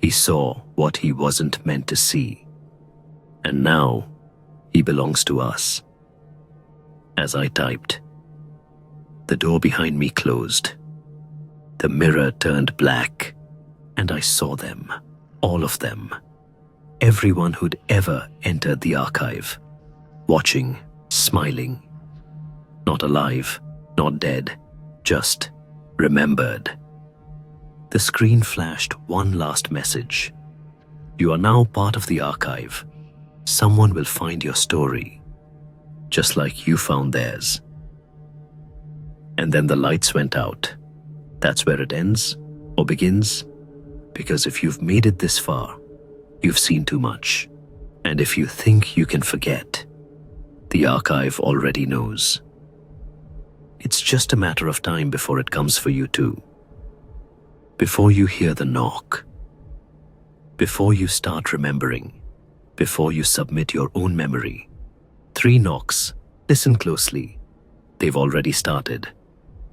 He saw what he wasn't meant to see. And now, he belongs to us. As I typed, the door behind me closed. The mirror turned black, and I saw them, all of them. Everyone who'd ever entered the archive, watching, smiling. Not alive, not dead, just remembered. The screen flashed one last message. You are now part of the archive. Someone will find your story, just like you found theirs. And then the lights went out. That's where it ends or begins, because if you've made it this far, you've seen too much. And if you think you can forget, the archive already knows. It's just a matter of time before it comes for you too. Before you hear the knock. Before you start remembering. Before you submit your own memory. 3 knocks. Listen closely. They've already started.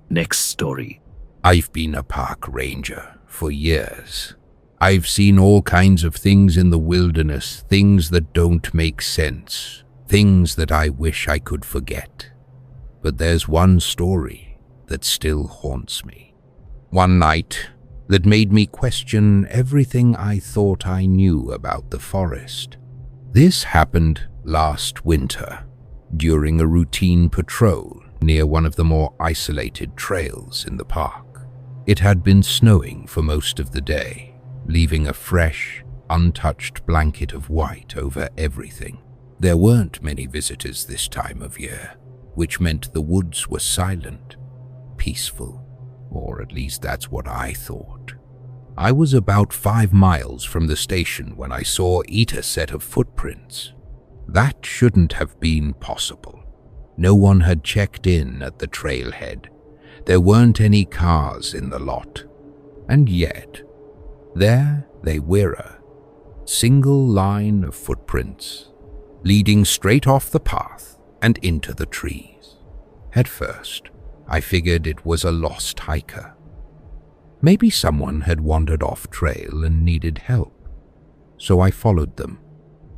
Next story. I've been a park ranger for years. I've seen all kinds of things in the wilderness, things that don't make sense, things that I wish I could forget. But there's one story that still haunts me. One night that made me question everything I thought I knew about the forest. This happened last winter, during a routine patrol near one of the more isolated trails in the park. It had been snowing for most of the day, leaving a fresh, untouched blanket of white over everything. There weren't many visitors this time of year, which meant the woods were silent, peaceful, or at least that's what I thought. I was about 5 miles from the station when I saw a set of footprints. That shouldn't have been possible. No one had checked in at the trailhead. There weren't any cars in the lot. And yet, there they were, a single line of footprints leading straight off the path and into the trees. At first, I figured it was a lost hiker. Maybe someone had wandered off trail and needed help. So I followed them.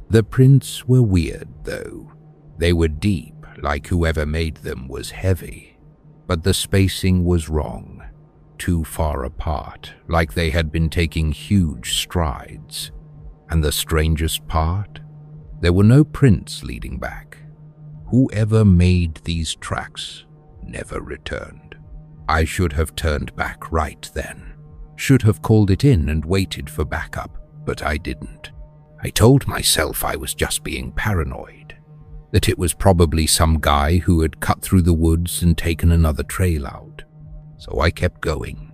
The prints were weird, though. They were deep, like whoever made them was heavy. But the spacing was wrong. Too far apart, like they had been taking huge strides. And the strangest part? There were no prints leading back. Whoever made these tracks never returned. I should have turned back right then. Should have called it in and waited for backup, but I didn't. I told myself I was just being paranoid, that it was probably some guy who had cut through the woods and taken another trail out. So I kept going.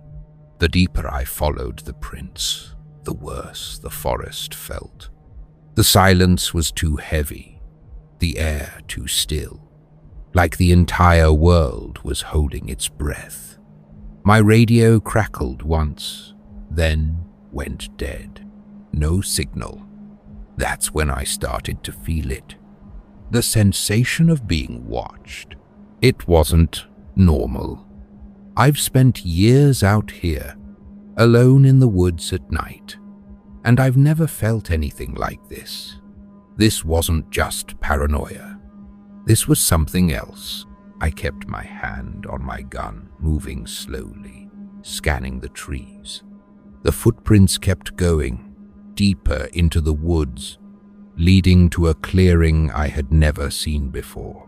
The deeper I followed the prints, the worse the forest felt. The silence was too heavy, the air too still, like the entire world was holding its breath. My radio crackled once, then went dead. No signal. That's when I started to feel it. The sensation of being watched. It wasn't normal. I've spent years out here, alone in the woods at night, and I've never felt anything like this. This wasn't just paranoia. This was something else. I kept my hand on my gun, moving slowly, scanning the trees. The footprints kept going, deeper into the woods, leading to a clearing I had never seen before.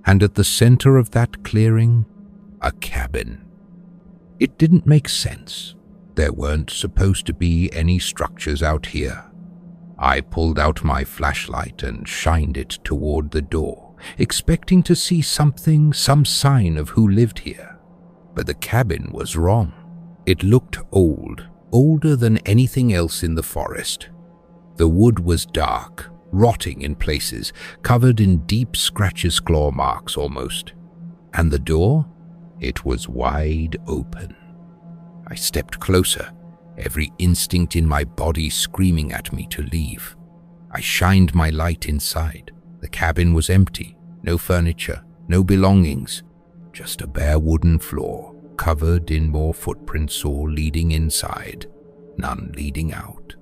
And at the center of that clearing, a cabin. It didn't make sense. There weren't supposed to be any structures out here. I pulled out my flashlight and shined it toward the door, expecting to see something, some sign of who lived here. But the cabin was wrong. It looked old, older than anything else in the forest. The wood was dark, rotting in places, covered in deep scratches, claw marks almost. And the door? It was wide open. I stepped closer, every instinct in my body screaming at me to leave. I shined my light inside. The cabin was empty, no furniture, no belongings, just a bare wooden floor, covered in more footprints all leading inside, none leading out.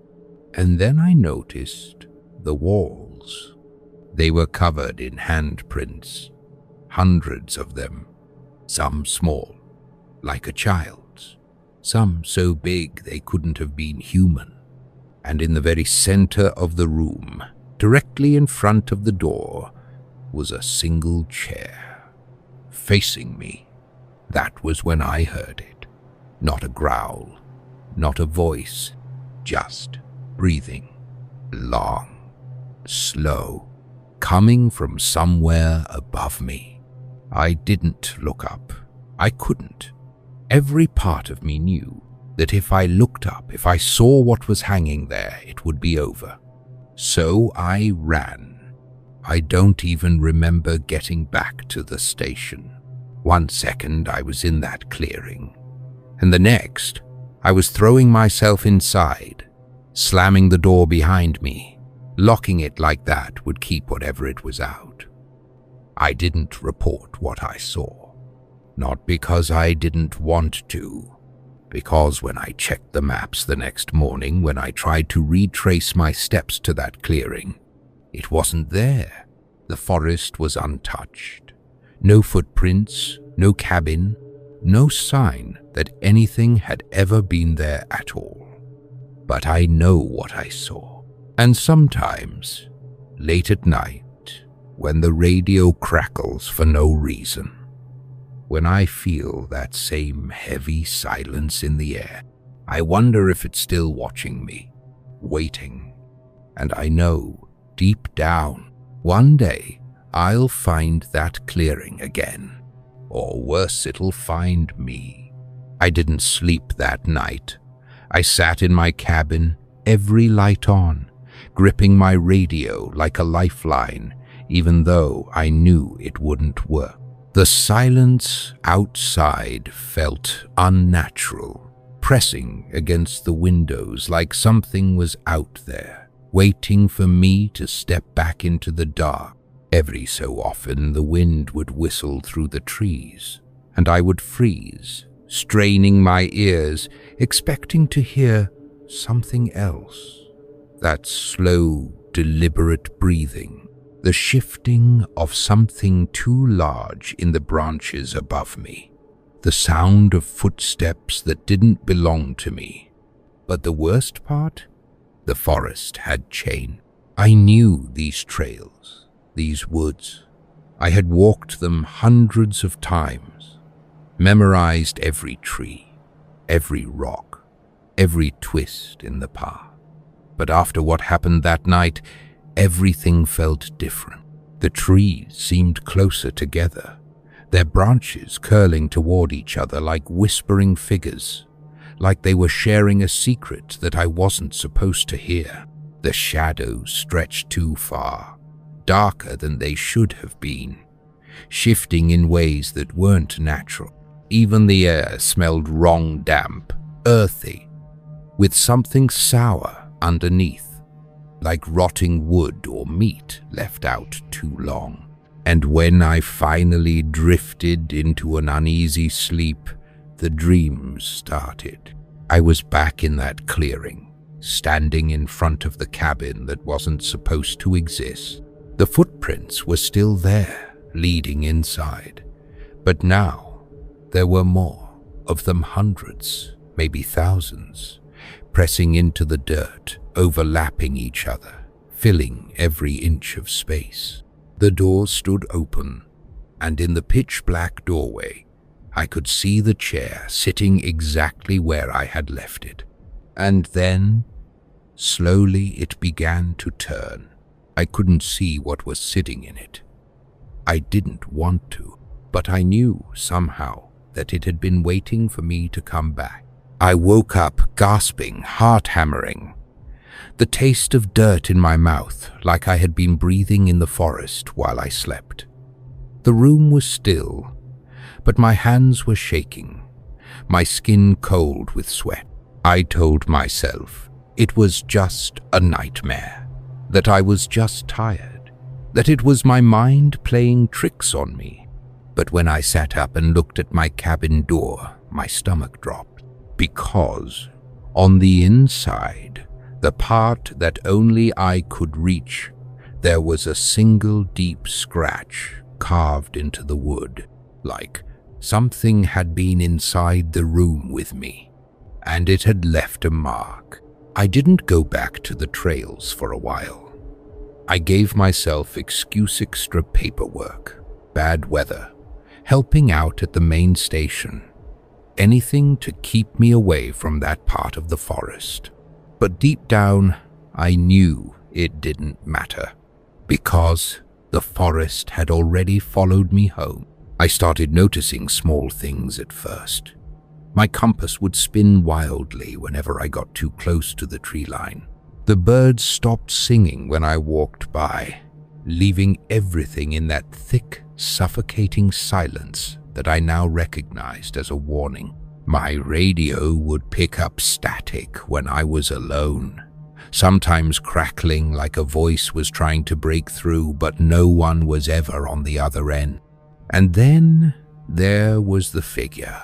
And then I noticed the walls. They were covered in handprints, hundreds of them, some small, like a child's, some so big they couldn't have been human. And in the very center of the room, directly in front of the door, was a single chair, facing me. That was when I heard it. Not a growl, not a voice, just breathing, long, slow, coming from somewhere above me. I didn't look up. I couldn't. Every part of me knew that if I looked up, if I saw what was hanging there, it would be over. So I ran. I don't even remember getting back to the station. 1 second I was in that clearing, and the next I was throwing myself inside, slamming the door behind me. Locking it like that would keep whatever it was out. I didn't report what I saw. Not because I didn't want to, because when I checked the maps the next morning, when I tried to retrace my steps to that clearing, it wasn't there. The forest was untouched. No footprints, no cabin, no sign that anything had ever been there at all. But I know what I saw. And sometimes, late at night, when the radio crackles for no reason, when I feel that same heavy silence in the air, I wonder if it's still watching me, waiting. And I know, deep down, one day I'll find that clearing again. Or worse, it'll find me. I didn't sleep that night. I sat in my cabin, every light on, gripping my radio like a lifeline, even though I knew it wouldn't work. The silence outside felt unnatural, pressing against the windows like something was out there, waiting for me to step back into the dark. Every so often the wind would whistle through the trees, and I would freeze, straining my ears, expecting to hear something else. That slow, deliberate breathing, the shifting of something too large in the branches above me, the sound of footsteps that didn't belong to me. But the worst part? The forest had changed. I knew these trails, these woods. I had walked them hundreds of times, memorized every tree, every rock, every twist in the path. But after what happened that night, everything felt different. The trees seemed closer together, their branches curling toward each other like whispering figures, like they were sharing a secret that I wasn't supposed to hear. The shadows stretched too far, darker than they should have been, shifting in ways that weren't natural. Even the air smelled wrong, damp, earthy, with something sour underneath, like rotting wood or meat left out too long. And when I finally drifted into an uneasy sleep, the dreams started. I was back in that clearing, standing in front of the cabin that wasn't supposed to exist. The footprints were still there, leading inside. But now, there were more, of them hundreds, maybe thousands, pressing into the dirt, overlapping each other, filling every inch of space. The door stood open, and in the pitch-black doorway, I could see the chair sitting exactly where I had left it. And then, slowly it began to turn. I couldn't see what was sitting in it. I didn't want to, but I knew somehow that it had been waiting for me to come back. I woke up gasping, heart-hammering. The taste of dirt in my mouth, like I had been breathing in the forest while I slept. The room was still, but my hands were shaking, my skin cold with sweat. I told myself it was just a nightmare, that I was just tired, that it was my mind playing tricks on me. But when I sat up and looked at my cabin door, my stomach dropped, because on the inside, the part that only I could reach, there was a single deep scratch carved into the wood, like something had been inside the room with me, and it had left a mark. I didn't go back to the trails for a while. I gave myself extra paperwork, bad weather, helping out at the main station, anything to keep me away from that part of the forest. But deep down, I knew it didn't matter, because the forest had already followed me home. I started noticing small things at first. My compass would spin wildly whenever I got too close to the tree line. The birds stopped singing when I walked by, leaving everything in that thick, suffocating silence that I now recognized as a warning. My radio would pick up static when I was alone, sometimes crackling like a voice was trying to break through, but no one was ever on the other end. And then there was the figure.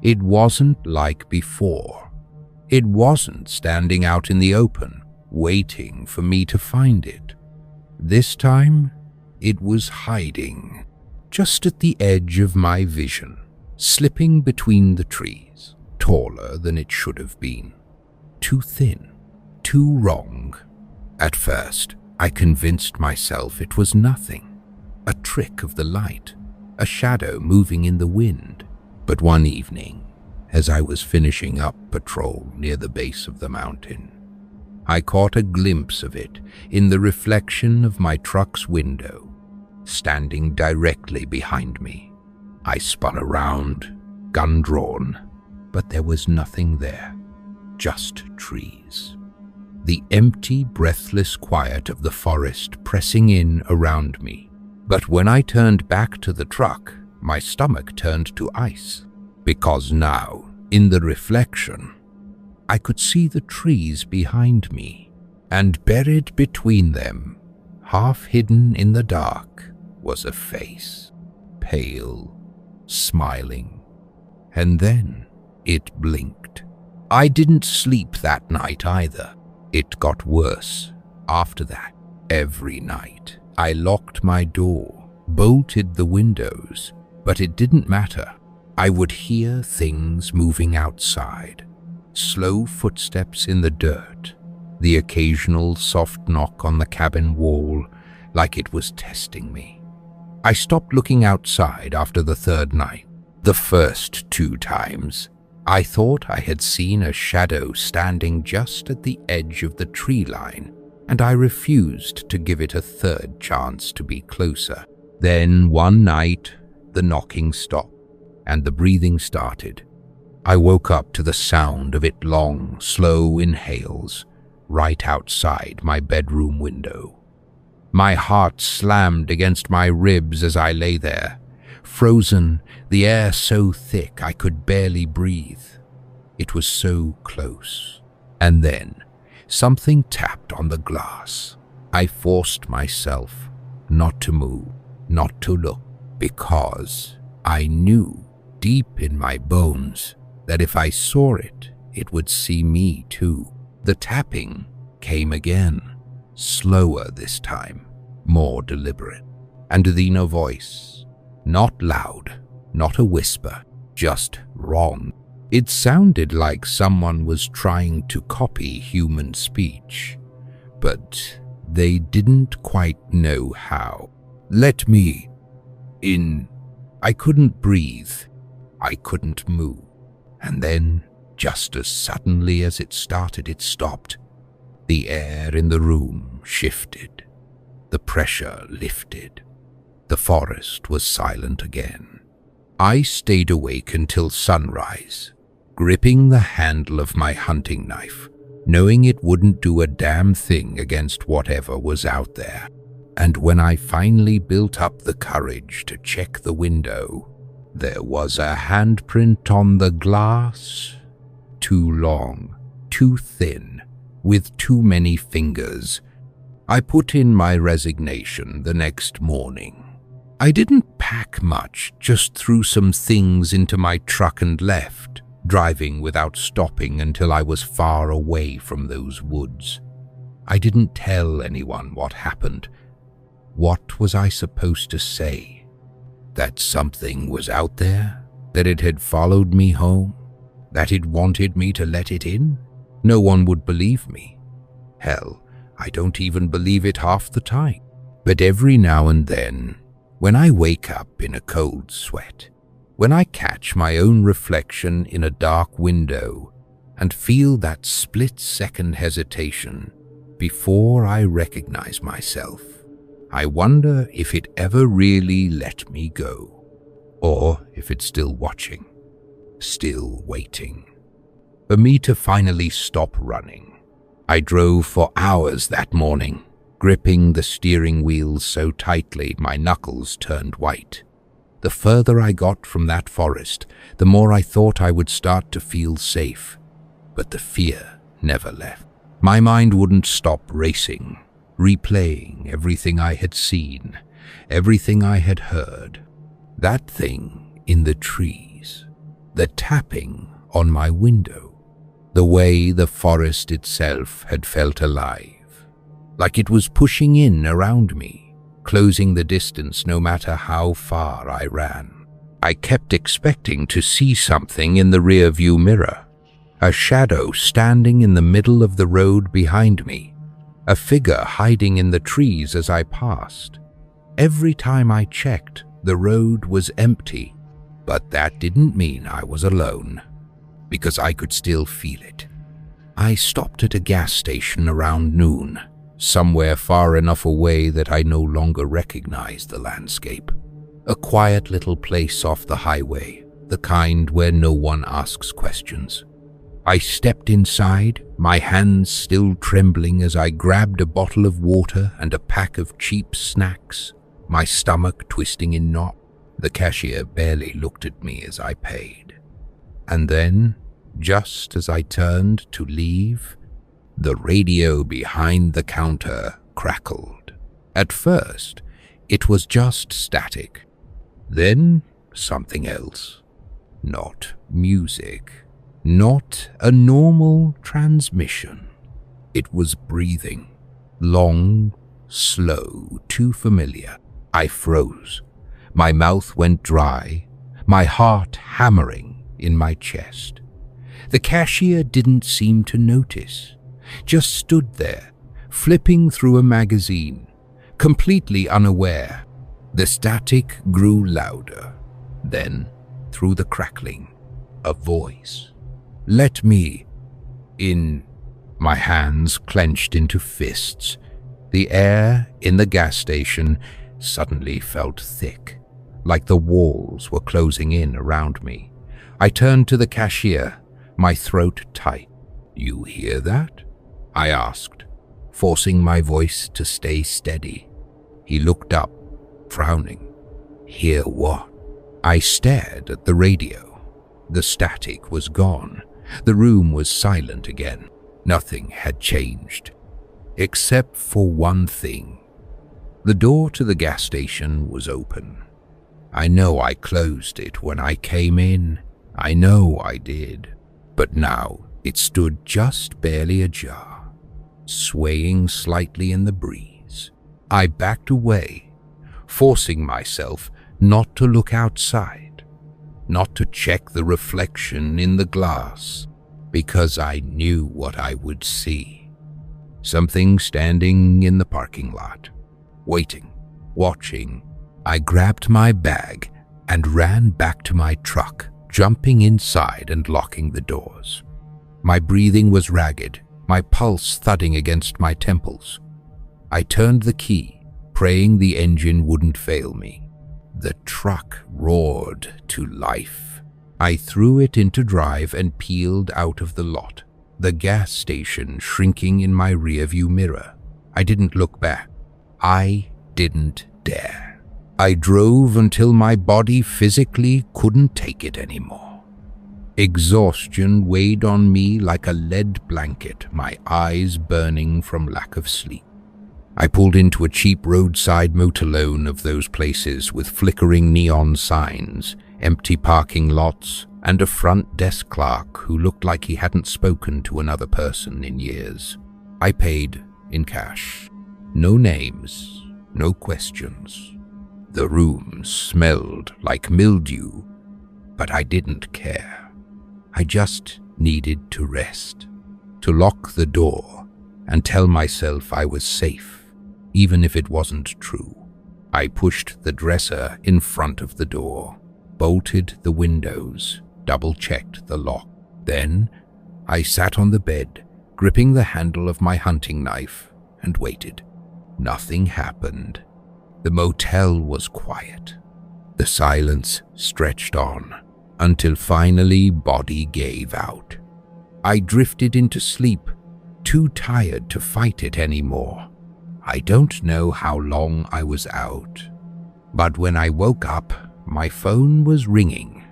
It wasn't like before. It wasn't standing out in the open, waiting for me to find it. This time, it was hiding, just at the edge of my vision, slipping between the trees, taller than it should have been. Too thin, too wrong. At first, I convinced myself it was nothing, a trick of the light, a shadow moving in the wind. But one evening, as I was finishing up patrol near the base of the mountain, I caught a glimpse of it in the reflection of my truck's window, standing directly behind me. I spun around, gun drawn, but there was nothing there, just trees. The empty, breathless quiet of the forest pressing in around me. But when I turned back to the truck, my stomach turned to ice, because now, in the reflection, I could see the trees behind me, and buried between them, half hidden in the dark, was a face, pale, smiling, and then it blinked. I didn't sleep that night either. It got worse after that. Every night, I locked my door, bolted the windows, but it didn't matter. I would hear things moving outside, slow footsteps in the dirt, the occasional soft knock on the cabin wall, like it was testing me. I stopped looking outside after the third night. The first 2 times, I thought I had seen a shadow standing just at the edge of the tree line, and I refused to give it a third chance to be closer. Then one night, the knocking stopped, and the breathing started. I woke up to the sound of it long, slow inhales, right outside my bedroom window. My heart slammed against my ribs as I lay there, frozen, the air so thick I could barely breathe. It was so close. And then, something tapped on the glass. I forced myself not to move. not to look, because I knew deep in my bones that if I saw it, it would see me too. The tapping came again, slower this time, more deliberate, and the inner voice, not loud, not a whisper, just wrong. It sounded like someone was trying to copy human speech, but they didn't quite know how. Let me in. I couldn't breathe. I couldn't move. And then, just as suddenly as it started, it stopped. The air in the room shifted. The pressure lifted. The forest was silent again. I stayed awake until sunrise, gripping the handle of my hunting knife, knowing it wouldn't do a damn thing against whatever was out there. And when I finally built up the courage to check the window, there was a handprint on the glass. Too long, too thin, with too many fingers. I put in my resignation the next morning. I didn't pack much, just threw some things into my truck and left, driving without stopping until I was far away from those woods. I didn't tell anyone what happened. What was I supposed to say? That something was out there? That it had followed me home? That it wanted me to let it in? No one would believe me. Hell, I don't even believe it half the time. But every now and then, when I wake up in a cold sweat, when I catch my own reflection in a dark window and feel that split-second hesitation before I recognize myself, I wonder if it ever really let me go, or if it's still watching, still waiting for me to finally stop running. I drove for hours that morning, gripping the steering wheel so tightly my knuckles turned white. The further I got from that forest, the more I thought I would start to feel safe, but the fear never left. My mind wouldn't stop racing, replaying everything I had seen, everything I had heard. That thing in the trees, the tapping on my window, the way the forest itself had felt alive, like it was pushing in around me, closing the distance no matter how far I ran. I kept expecting to see something in the rear-view mirror, a shadow standing in the middle of the road behind me, a figure hiding in the trees as I passed. Every time I checked, the road was empty, but that didn't mean I was alone, because I could still feel it. I stopped at a gas station around noon, somewhere far enough away that I no longer recognized the landscape. A quiet little place off the highway, the kind where no one asks questions. I stepped inside, my hands still trembling as I grabbed a bottle of water and a pack of cheap snacks, my stomach twisting in knots. The cashier barely looked at me as I paid. And then, just as I turned to leave, the radio behind the counter crackled. At first, it was just static. Then, something else. Not music. Not a normal transmission. It was breathing. Long, slow, too familiar. I froze. My mouth went dry, my heart hammering in my chest. The cashier didn't seem to notice, just stood there, flipping through a magazine, completely unaware. The static grew louder. Then, through the crackling, a voice. Let me in. My hands clenched into fists. The air in the gas station suddenly felt thick, like the walls were closing in around me. I turned to the cashier, my throat tight. "You hear that?" I asked, forcing my voice to stay steady. He looked up, frowning. "Hear what?" I stared at the radio. The static was gone. The room was silent again. Nothing had changed, except for one thing. The door to the gas station was open. I know I closed it when I came in. I know I did. But now it stood just barely ajar, swaying slightly in the breeze. I backed away, forcing myself not to look outside, not to check the reflection in the glass, because I knew what I would see. Something standing in the parking lot, waiting, watching. I grabbed my bag and ran back to my truck, jumping inside and locking the doors. My breathing was ragged, my pulse thudding against my temples. I turned the key, praying the engine wouldn't fail me. The truck roared to life. I threw it into drive and peeled out of the lot, the gas station shrinking in my rearview mirror. I didn't look back. I didn't dare. I drove until my body physically couldn't take it anymore. Exhaustion weighed on me like a lead blanket, my eyes burning from lack of sleep. I pulled into a cheap roadside motorlone of those places with flickering neon signs, empty parking lots, and a front desk clerk who looked like he hadn't spoken to another person in years. I paid in cash. No names, no questions. The room smelled like mildew, but I didn't care. I just needed to rest, to lock the door and tell myself I was safe, even if it wasn't true. I pushed the dresser in front of the door, bolted the windows, double-checked the lock. Then I sat on the bed, gripping the handle of my hunting knife, and waited. Nothing happened. The motel was quiet. The silence stretched on until finally body gave out. I drifted into sleep, too tired to fight it anymore. I don't know how long I was out, but when I woke up, my phone was ringing.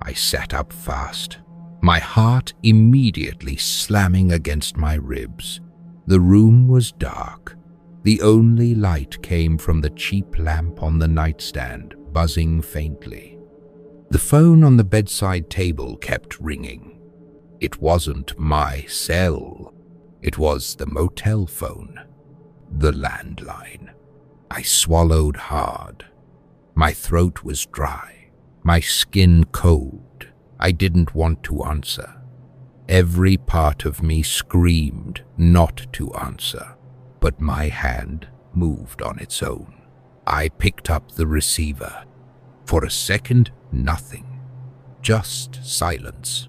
I sat up fast, my heart immediately slamming against my ribs. The room was dark. The only light came from the cheap lamp on the nightstand, buzzing faintly. The phone on the bedside table kept ringing. It wasn't my cell. It was the motel phone, the landline. I swallowed hard. My throat was dry, my skin cold. I didn't want to answer. Every part of me screamed not to answer, but my hand moved on its own. I picked up the receiver. For a second, nothing. Just silence.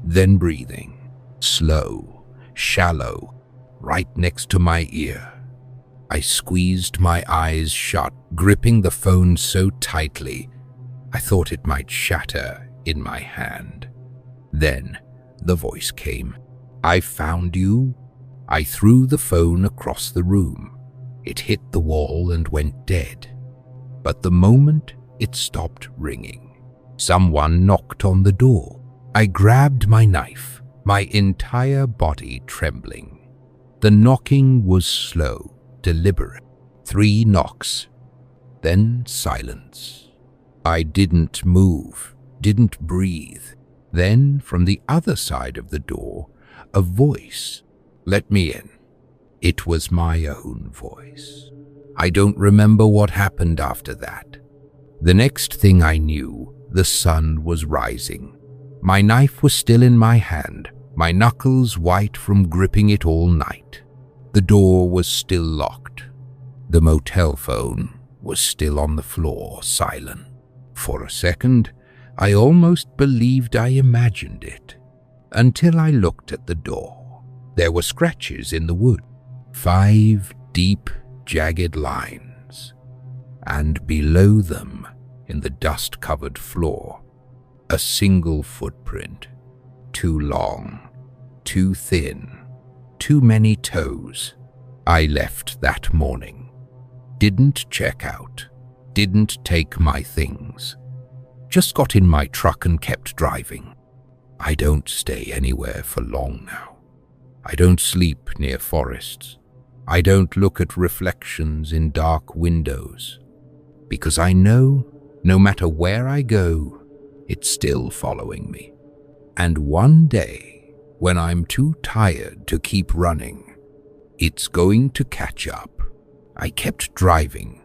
Then breathing, slow, shallow, right next to my ear. I squeezed my eyes shut, gripping the phone so tightly I thought it might shatter in my hand. Then the voice came. "I found you." I threw the phone across the room. It hit the wall and went dead. But the moment it stopped ringing, someone knocked on the door. I grabbed my knife, my entire body trembling. The knocking was slow, deliberate. 3 knocks, then silence. I didn't move, didn't breathe. Then, from the other side of the door, a voice. "Let me in." It was my own voice. I don't remember what happened after that. The next thing I knew, the sun was rising. My knife was still in my hand, my knuckles white from gripping it all night. The door was still locked. The motel phone was still on the floor, silent. For a second, I almost believed I imagined it, until I looked at the door. There were scratches in the wood, 5 deep, jagged lines, and below them, in the dust-covered floor, a single footprint, too long, too thin, too many toes. I left that morning. Didn't check out, didn't take my things. Just got in my truck and kept driving. I don't stay anywhere for long now. I don't sleep near forests. I don't look at reflections in dark windows, because I know no matter where I go, it's still following me. And one day, when I'm too tired to keep running, it's going to catch up. I kept driving.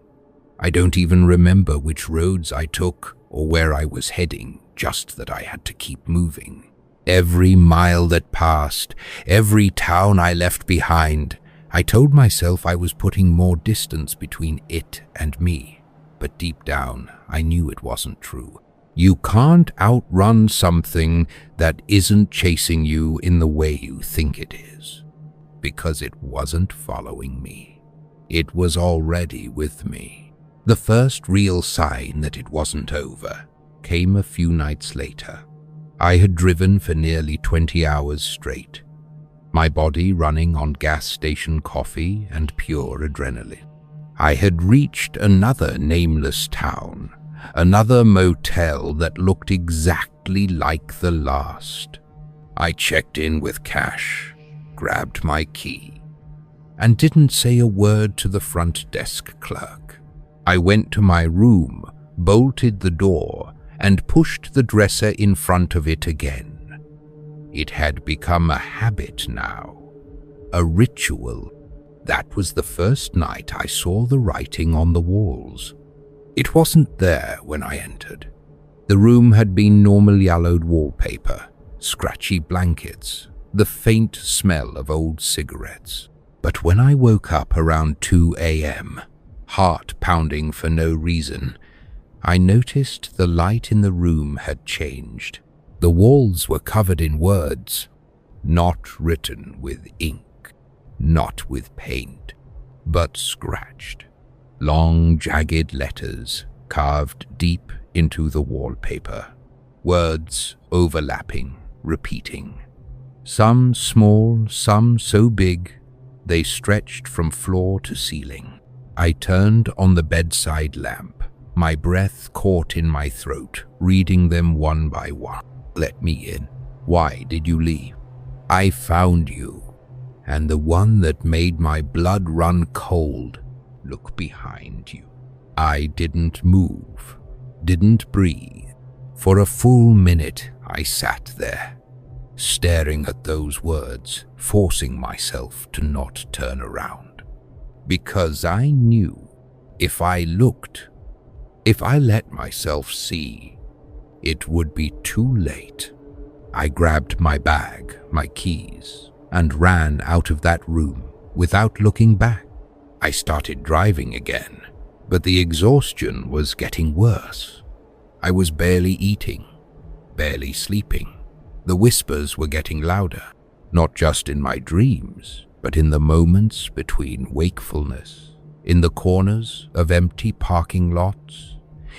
I don't even remember which roads I took or where I was heading, just that I had to keep moving. Every mile that passed, every town I left behind, I told myself I was putting more distance between it and me. But deep down, I knew it wasn't true. You can't outrun something that isn't chasing you in the way you think it is, because it wasn't following me. It was already with me. The first real sign that it wasn't over came a few nights later. I had driven for nearly 20 hours straight, my body running on gas station coffee and pure adrenaline. I had reached another nameless town, another motel that looked exactly like the last. I checked in with cash, grabbed my key, and didn't say a word to the front desk clerk. I went to my room, bolted the door, and pushed the dresser in front of it again. It had become a habit now, a ritual. That was the first night I saw the writing on the walls. It wasn't there when I entered. The room had been normal yellowed wallpaper, scratchy blankets, the faint smell of old cigarettes. But when I woke up around 2 a.m., heart pounding for no reason, I noticed the light in the room had changed. The walls were covered in words, not written with ink, not with paint, but scratched. Long, jagged letters carved deep into the wallpaper. Words overlapping, repeating. Some small, some so big, they stretched from floor to ceiling. I turned on the bedside lamp, my breath caught in my throat, reading them one by one. Let me in. Why did you leave? I found you. And the one that made my blood run cold, look behind you. I didn't move, didn't breathe. For a full minute, I sat there, staring at those words, forcing myself to not turn around. Because I knew if I looked, if I let myself see, it would be too late. I grabbed my bag, my keys, and ran out of that room without looking back. I started driving again, but the exhaustion was getting worse. I was barely eating, barely sleeping. The whispers were getting louder, not just in my dreams, but in the moments between wakefulness, in the corners of empty parking lots,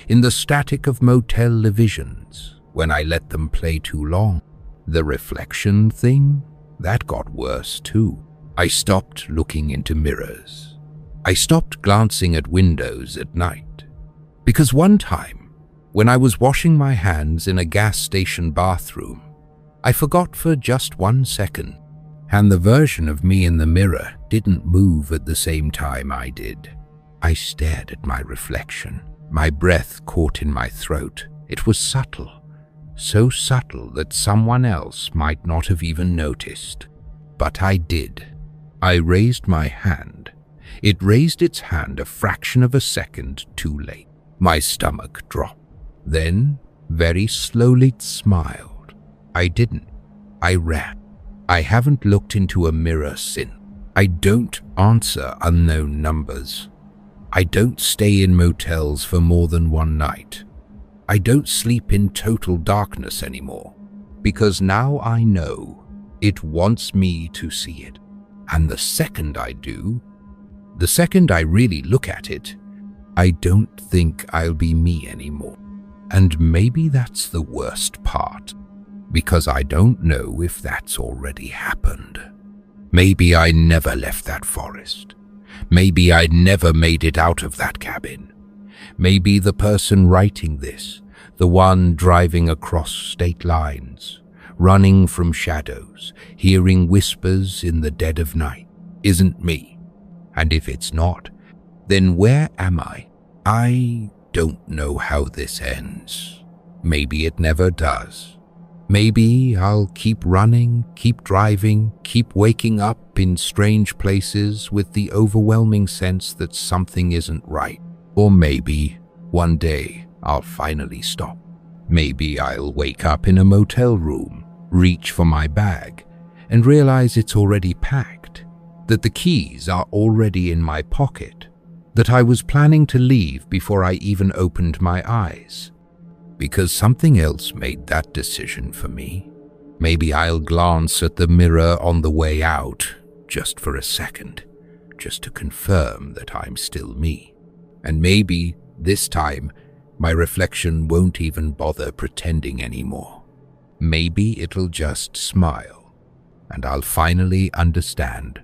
in the static of motel visions when I let them play too long. The reflection thing, that got worse too. I stopped looking into mirrors. I stopped glancing at windows at night. Because one time, when I was washing my hands in a gas station bathroom, I forgot for just 1 second, and the version of me in the mirror didn't move at the same time I did. I stared at my reflection, my breath caught in my throat. It was subtle, so subtle that someone else might not have even noticed. But I did. I raised my hand. It raised its hand a fraction of a second too late. My stomach dropped. Then, very slowly, it smiled. I didn't. I ran. I haven't looked into a mirror since. I don't answer unknown numbers. I don't stay in motels for more than one night. I don't sleep in total darkness anymore, because now I know it wants me to see it. And the second I do, the second I really look at it, I don't think I'll be me anymore. And maybe that's the worst part, because I don't know if that's already happened. Maybe I never left that forest. Maybe I never made it out of that cabin. Maybe the person writing this, the one driving across state lines, running from shadows, hearing whispers in the dead of night, isn't me. And if it's not, then where am I? I don't know how this ends. Maybe it never does. Maybe I'll keep running, keep driving, keep waking up in strange places with the overwhelming sense that something isn't right. Or maybe one day I'll finally stop. Maybe I'll wake up in a motel room, reach for my bag, and realize it's already packed, that the keys are already in my pocket, that I was planning to leave before I even opened my eyes. Because something else made that decision for me. Maybe I'll glance at the mirror on the way out, just for a second, just to confirm that I'm still me. And maybe, this time, my reflection won't even bother pretending anymore. Maybe it'll just smile, and I'll finally understand.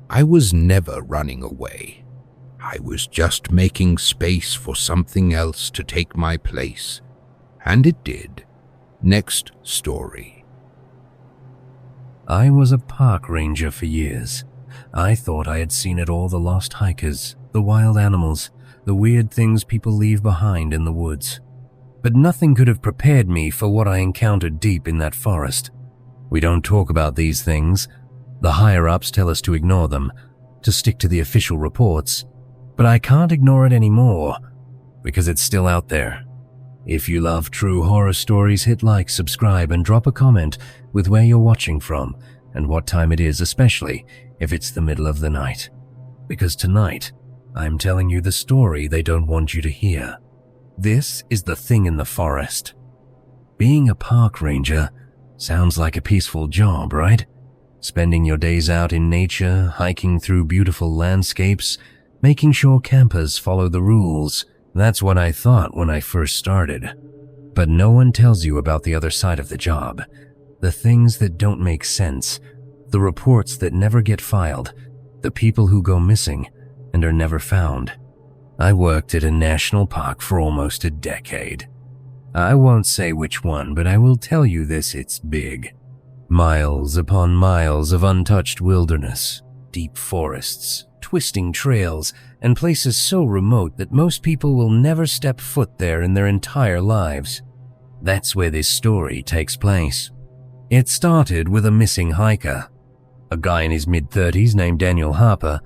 I was never running away. I was just making space for something else to take my place. And it did. Next story. I was a park ranger for years. I thought I had seen it all: the lost hikers, the wild animals, the weird things people leave behind in the woods. But nothing could have prepared me for what I encountered deep in that forest. We don't talk about these things. The higher-ups tell us to ignore them, to stick to the official reports. But I can't ignore it anymore, because it's still out there. If you love true horror stories, hit like, subscribe, and drop a comment with where you're watching from and what time it is, especially if it's the middle of the night. Because tonight, I'm telling you the story they don't want you to hear. This is the thing in the forest. Being a park ranger sounds like a peaceful job, right? Spending your days out in nature, hiking through beautiful landscapes, making sure campers follow the rules. That's what I thought when I first started. But no one tells you about the other side of the job. The things that don't make sense. The reports that never get filed. The people who go missing and are never found. I worked at a national park for almost a decade. I won't say which one, but I will tell you this: it's big. Miles upon miles of untouched wilderness, deep forests, twisting trails, and places so remote that most people will never step foot there in their entire lives. That's where this story takes place. It started with a missing hiker. A guy in his mid-30s named Daniel Harper.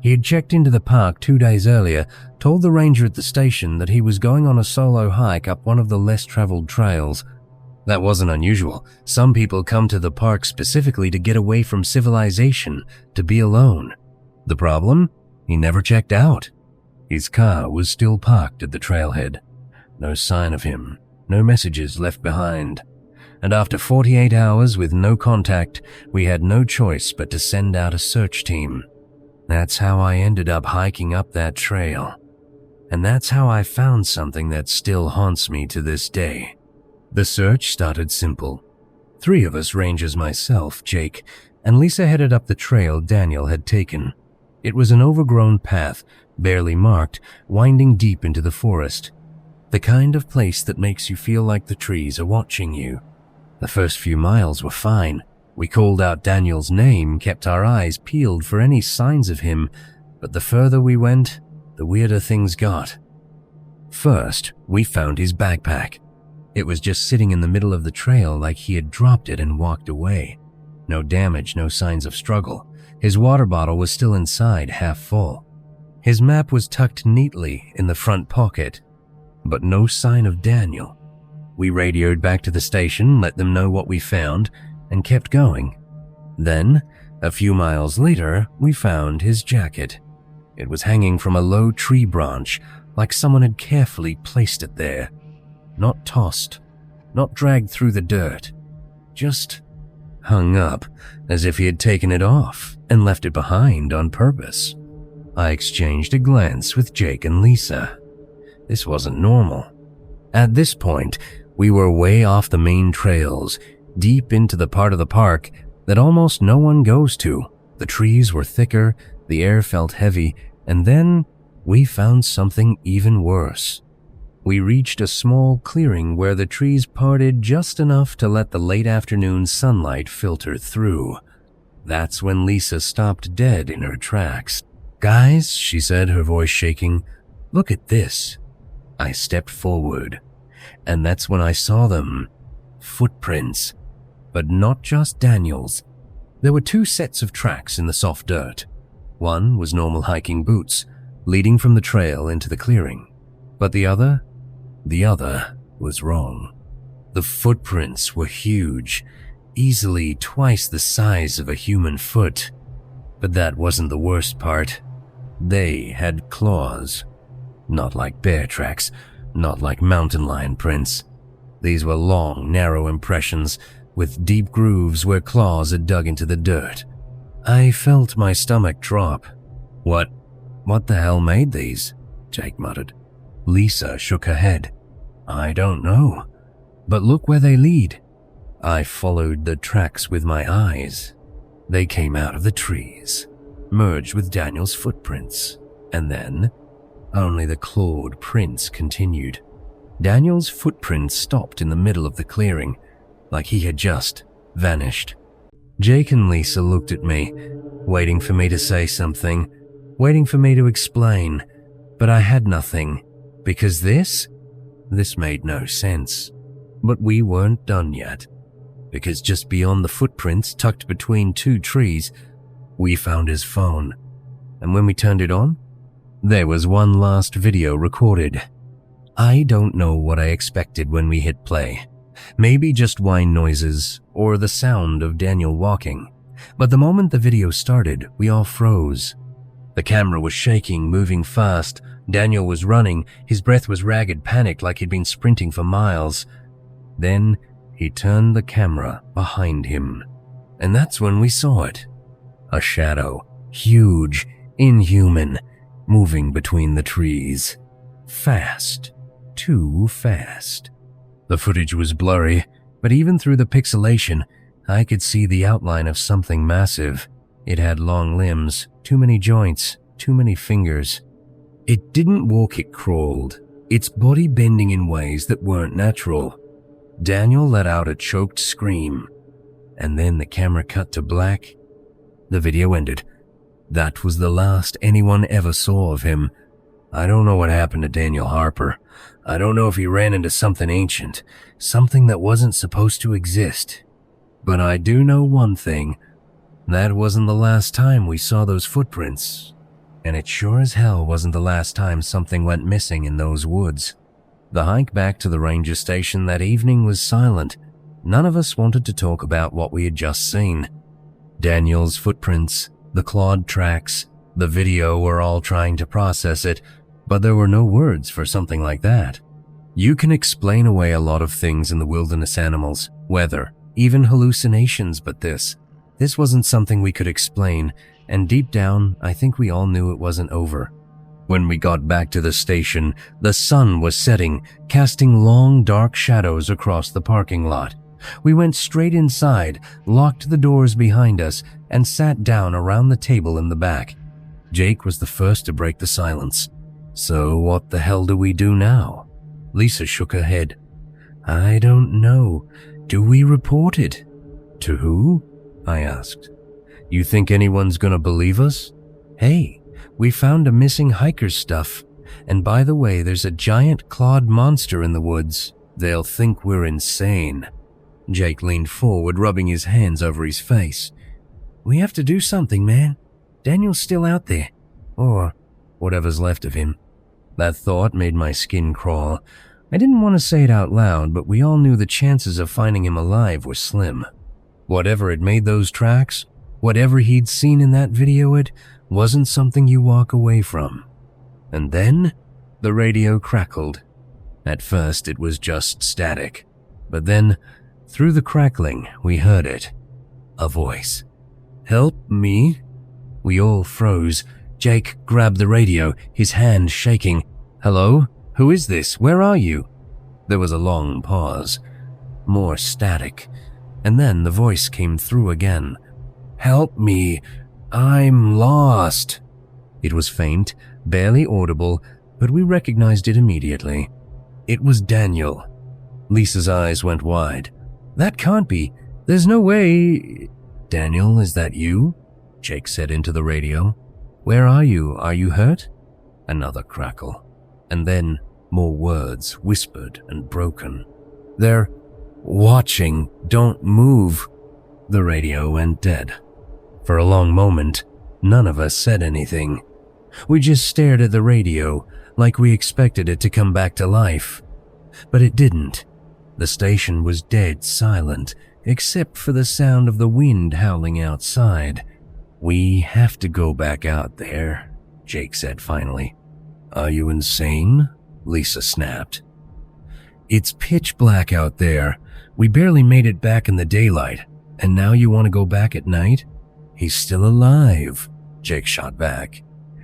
He had checked into the park 2 days earlier, told the ranger at the station that he was going on a solo hike up one of the less-traveled trails. That wasn't unusual. Some people come to the park specifically to get away from civilization, to be alone. The problem? He never checked out. His car was still parked at the trailhead. No sign of him, no messages left behind. And after 48 hours with no contact, we had no choice but to send out a search team. That's how I ended up hiking up that trail. And that's how I found something that still haunts me to this day. The search started simple. 3 of us, rangers, myself, Jake, and Lisa, headed up the trail Daniel had taken. It was an overgrown path, barely marked, winding deep into the forest. The kind of place that makes you feel like the trees are watching you. The first few miles were fine. We called out Daniel's name, kept our eyes peeled for any signs of him, but the further we went, the weirder things got. First, we found his backpack. It was just sitting in the middle of the trail like he had dropped it and walked away. No damage, no signs of struggle. His water bottle was still inside, half full. His map was tucked neatly in the front pocket, but no sign of Daniel. We radioed back to the station, let them know what we found, and kept going. Then, a few miles later, we found his jacket. It was hanging from a low tree branch, like someone had carefully placed it there. Not tossed, not dragged through the dirt, just hung up as if he had taken it off and left it behind on purpose. I exchanged a glance with Jake and Lisa. This wasn't normal. At this point, we were way off the main trails, deep into the part of the park that almost no one goes to. The trees were thicker, the air felt heavy, and then we found something even worse. We reached a small clearing where the trees parted just enough to let the late afternoon sunlight filter through. That's when Lisa stopped dead in her tracks. "Guys," she said, her voice shaking, "look at this." I stepped forward, and that's when I saw them. Footprints. But not just Daniel's. There were 2 sets of tracks in the soft dirt. One was normal hiking boots, leading from the trail into the clearing. But the other was wrong. The footprints were huge, easily twice the size of a human foot. But that wasn't the worst part. They had claws. Not like bear tracks, not like mountain lion prints. These were long, narrow impressions with deep grooves where claws had dug into the dirt. I felt my stomach drop. What the hell made these?" Jake muttered. Lisa shook her head. "I don't know, but look where they lead." I followed the tracks with my eyes. They came out of the trees, merged with Daniel's footprints, and then only the clawed prints continued. Daniel's footprints stopped in the middle of the clearing, like he had just vanished. Jake and Lisa looked at me, waiting for me to say something, waiting for me to explain, but I had nothing, because this made no sense. But we weren't done yet, because just beyond the footprints tucked between 2 trees, we found his phone. And when we turned it on, there was one last video recorded. I don't know what I expected when we hit play. Maybe just whine noises or the sound of Daniel walking. But the moment the video started, we all froze. The camera was shaking, moving fast. Daniel was running. His breath was ragged, panicked like he'd been sprinting for miles. Then he turned the camera behind him. And that's when we saw it. A shadow, huge, inhuman, moving between the trees. Fast. Too fast. The footage was blurry, but even through the pixelation, I could see the outline of something massive. It had long limbs, too many joints, too many fingers. It didn't walk, it crawled, its body bending in ways that weren't natural. Daniel let out a choked scream, and then the camera cut to black. The video ended. That was the last anyone ever saw of him. I don't know what happened to Daniel Harper. I don't know if he ran into something ancient, something that wasn't supposed to exist. But I do know one thing. That wasn't the last time we saw those footprints. And it sure as hell wasn't the last time something went missing in those woods. The hike back to the ranger station that evening was silent. None of us wanted to talk about what we had just seen. Daniel's footprints, the clawed tracks, the video, were all trying to process it, but there were no words for something like that. You can explain away a lot of things in the wilderness animals, weather, even hallucinations, but this wasn't something we could explain, and deep down, I think we all knew it wasn't over. When we got back to the station, the sun was setting, casting long, dark shadows across the parking lot. We went straight inside, locked the doors behind us, and sat down around the table in the back. Jake was the first to break the silence. "So what the hell do we do now?" Lisa shook her head. "I don't know. Do we report it?" "To who?" I asked. "You think anyone's gonna believe us? Hey, we found a missing hiker's stuff. And by the way, there's a giant clawed monster in the woods. They'll think we're insane." Jake leaned forward, rubbing his hands over his face. "We have to do something, man. Daniel's still out there. Or whatever's left of him." That thought made my skin crawl. I didn't want to say it out loud, but we all knew the chances of finding him alive were slim. Whatever had made those tracks, whatever he'd seen in that video, it wasn't something you walk away from. And then the radio crackled. At first it was just static, but then through the crackling we heard it. A voice. "Help me?" We all froze. Jake grabbed the radio, his hand shaking. "Hello? Who is this? Where are you?" There was a long pause. More static. And then the voice came through again. "Help me. I'm lost." It was faint, barely audible, but we recognized it immediately. It was Daniel. Lisa's eyes went wide. "That can't be. There's no way." "Daniel, is that you?" Jake said into the radio. Where are you? Are you hurt?" Another crackle. And then more words, whispered and broken. "They're watching. Don't move." The radio went dead. For a long moment, none of us said anything. We just stared at the radio, like we expected it to come back to life. But it didn't. The station was dead silent, except for the sound of the wind howling outside. "We have to go back out there," Jake said finally. "Are you insane?" Lisa snapped. "It's pitch black out there. We barely made it back in the daylight, and now you want to go back at night?" "He's still alive," Jake shot back.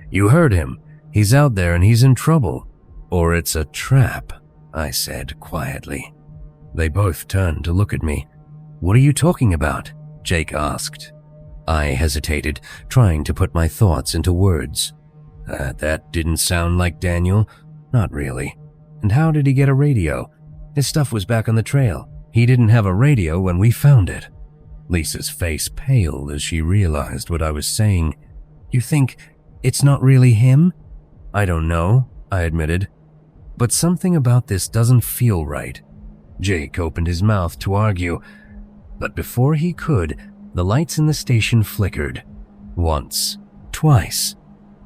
"You heard him. He's out there and he's in trouble. Or it's a trap," I said quietly. They both turned to look at me. "What are you talking about?" Jake asked. I hesitated, trying to put my thoughts into words. That didn't sound like Daniel. Not really. And how did he get a radio? His stuff was back on the trail. He didn't have a radio when we found it." Lisa's face paled as she realized what I was saying. "You think it's not really him?" "I don't know," I admitted. "But something about this doesn't feel right." Jake opened his mouth to argue, but before he could, the lights in the station flickered. Once, twice,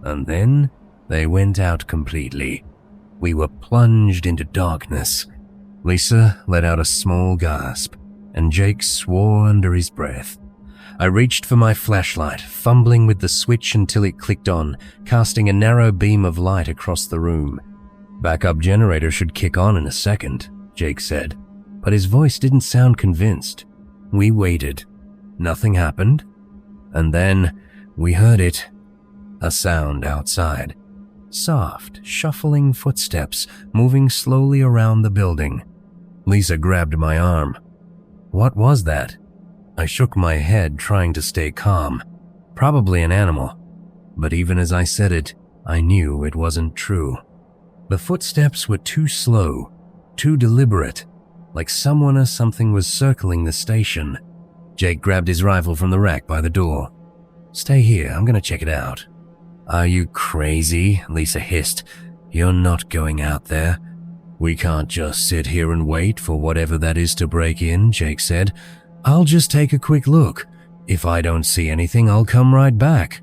and then they went out completely. We were plunged into darkness. Lisa let out a small gasp, and Jake swore under his breath. I reached for my flashlight, fumbling with the switch until it clicked on, casting a narrow beam of light across the room. "Backup generator should kick on in a second," Jake said, but his voice didn't sound convinced. We waited. Nothing happened. And then we heard it. A sound outside. Soft, shuffling footsteps moving slowly around the building. Lisa grabbed my arm. "What was that?" I shook my head, trying to stay calm. Probably an animal. But even as I said it, I knew it wasn't true. The footsteps were too slow, too deliberate, like someone or something was circling the station. Jake grabbed his rifle from the rack by the door. "Stay here, I'm gonna check it out." "Are you crazy?" Lisa hissed. "You're not going out there." "We can't just sit here and wait for whatever that is to break in," Jake said. "I'll just take a quick look. If I don't see anything, I'll come right back."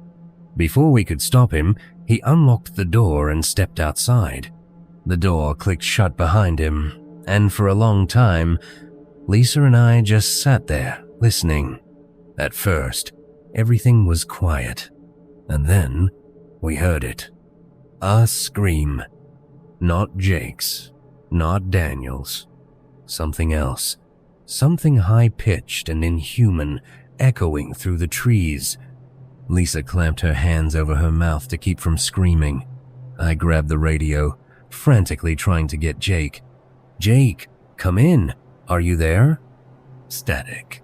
Before we could stop him, he unlocked the door and stepped outside. The door clicked shut behind him, and for a long time, Lisa and I just sat there, listening. At first, everything was quiet, and then we heard it. A scream. Not Jake's, not Daniel's. Something else. Something high-pitched and inhuman, echoing through the trees. Lisa clamped her hands over her mouth to keep from screaming. I grabbed the radio, frantically trying to get Jake. "Jake, come in. Are you there?" Static.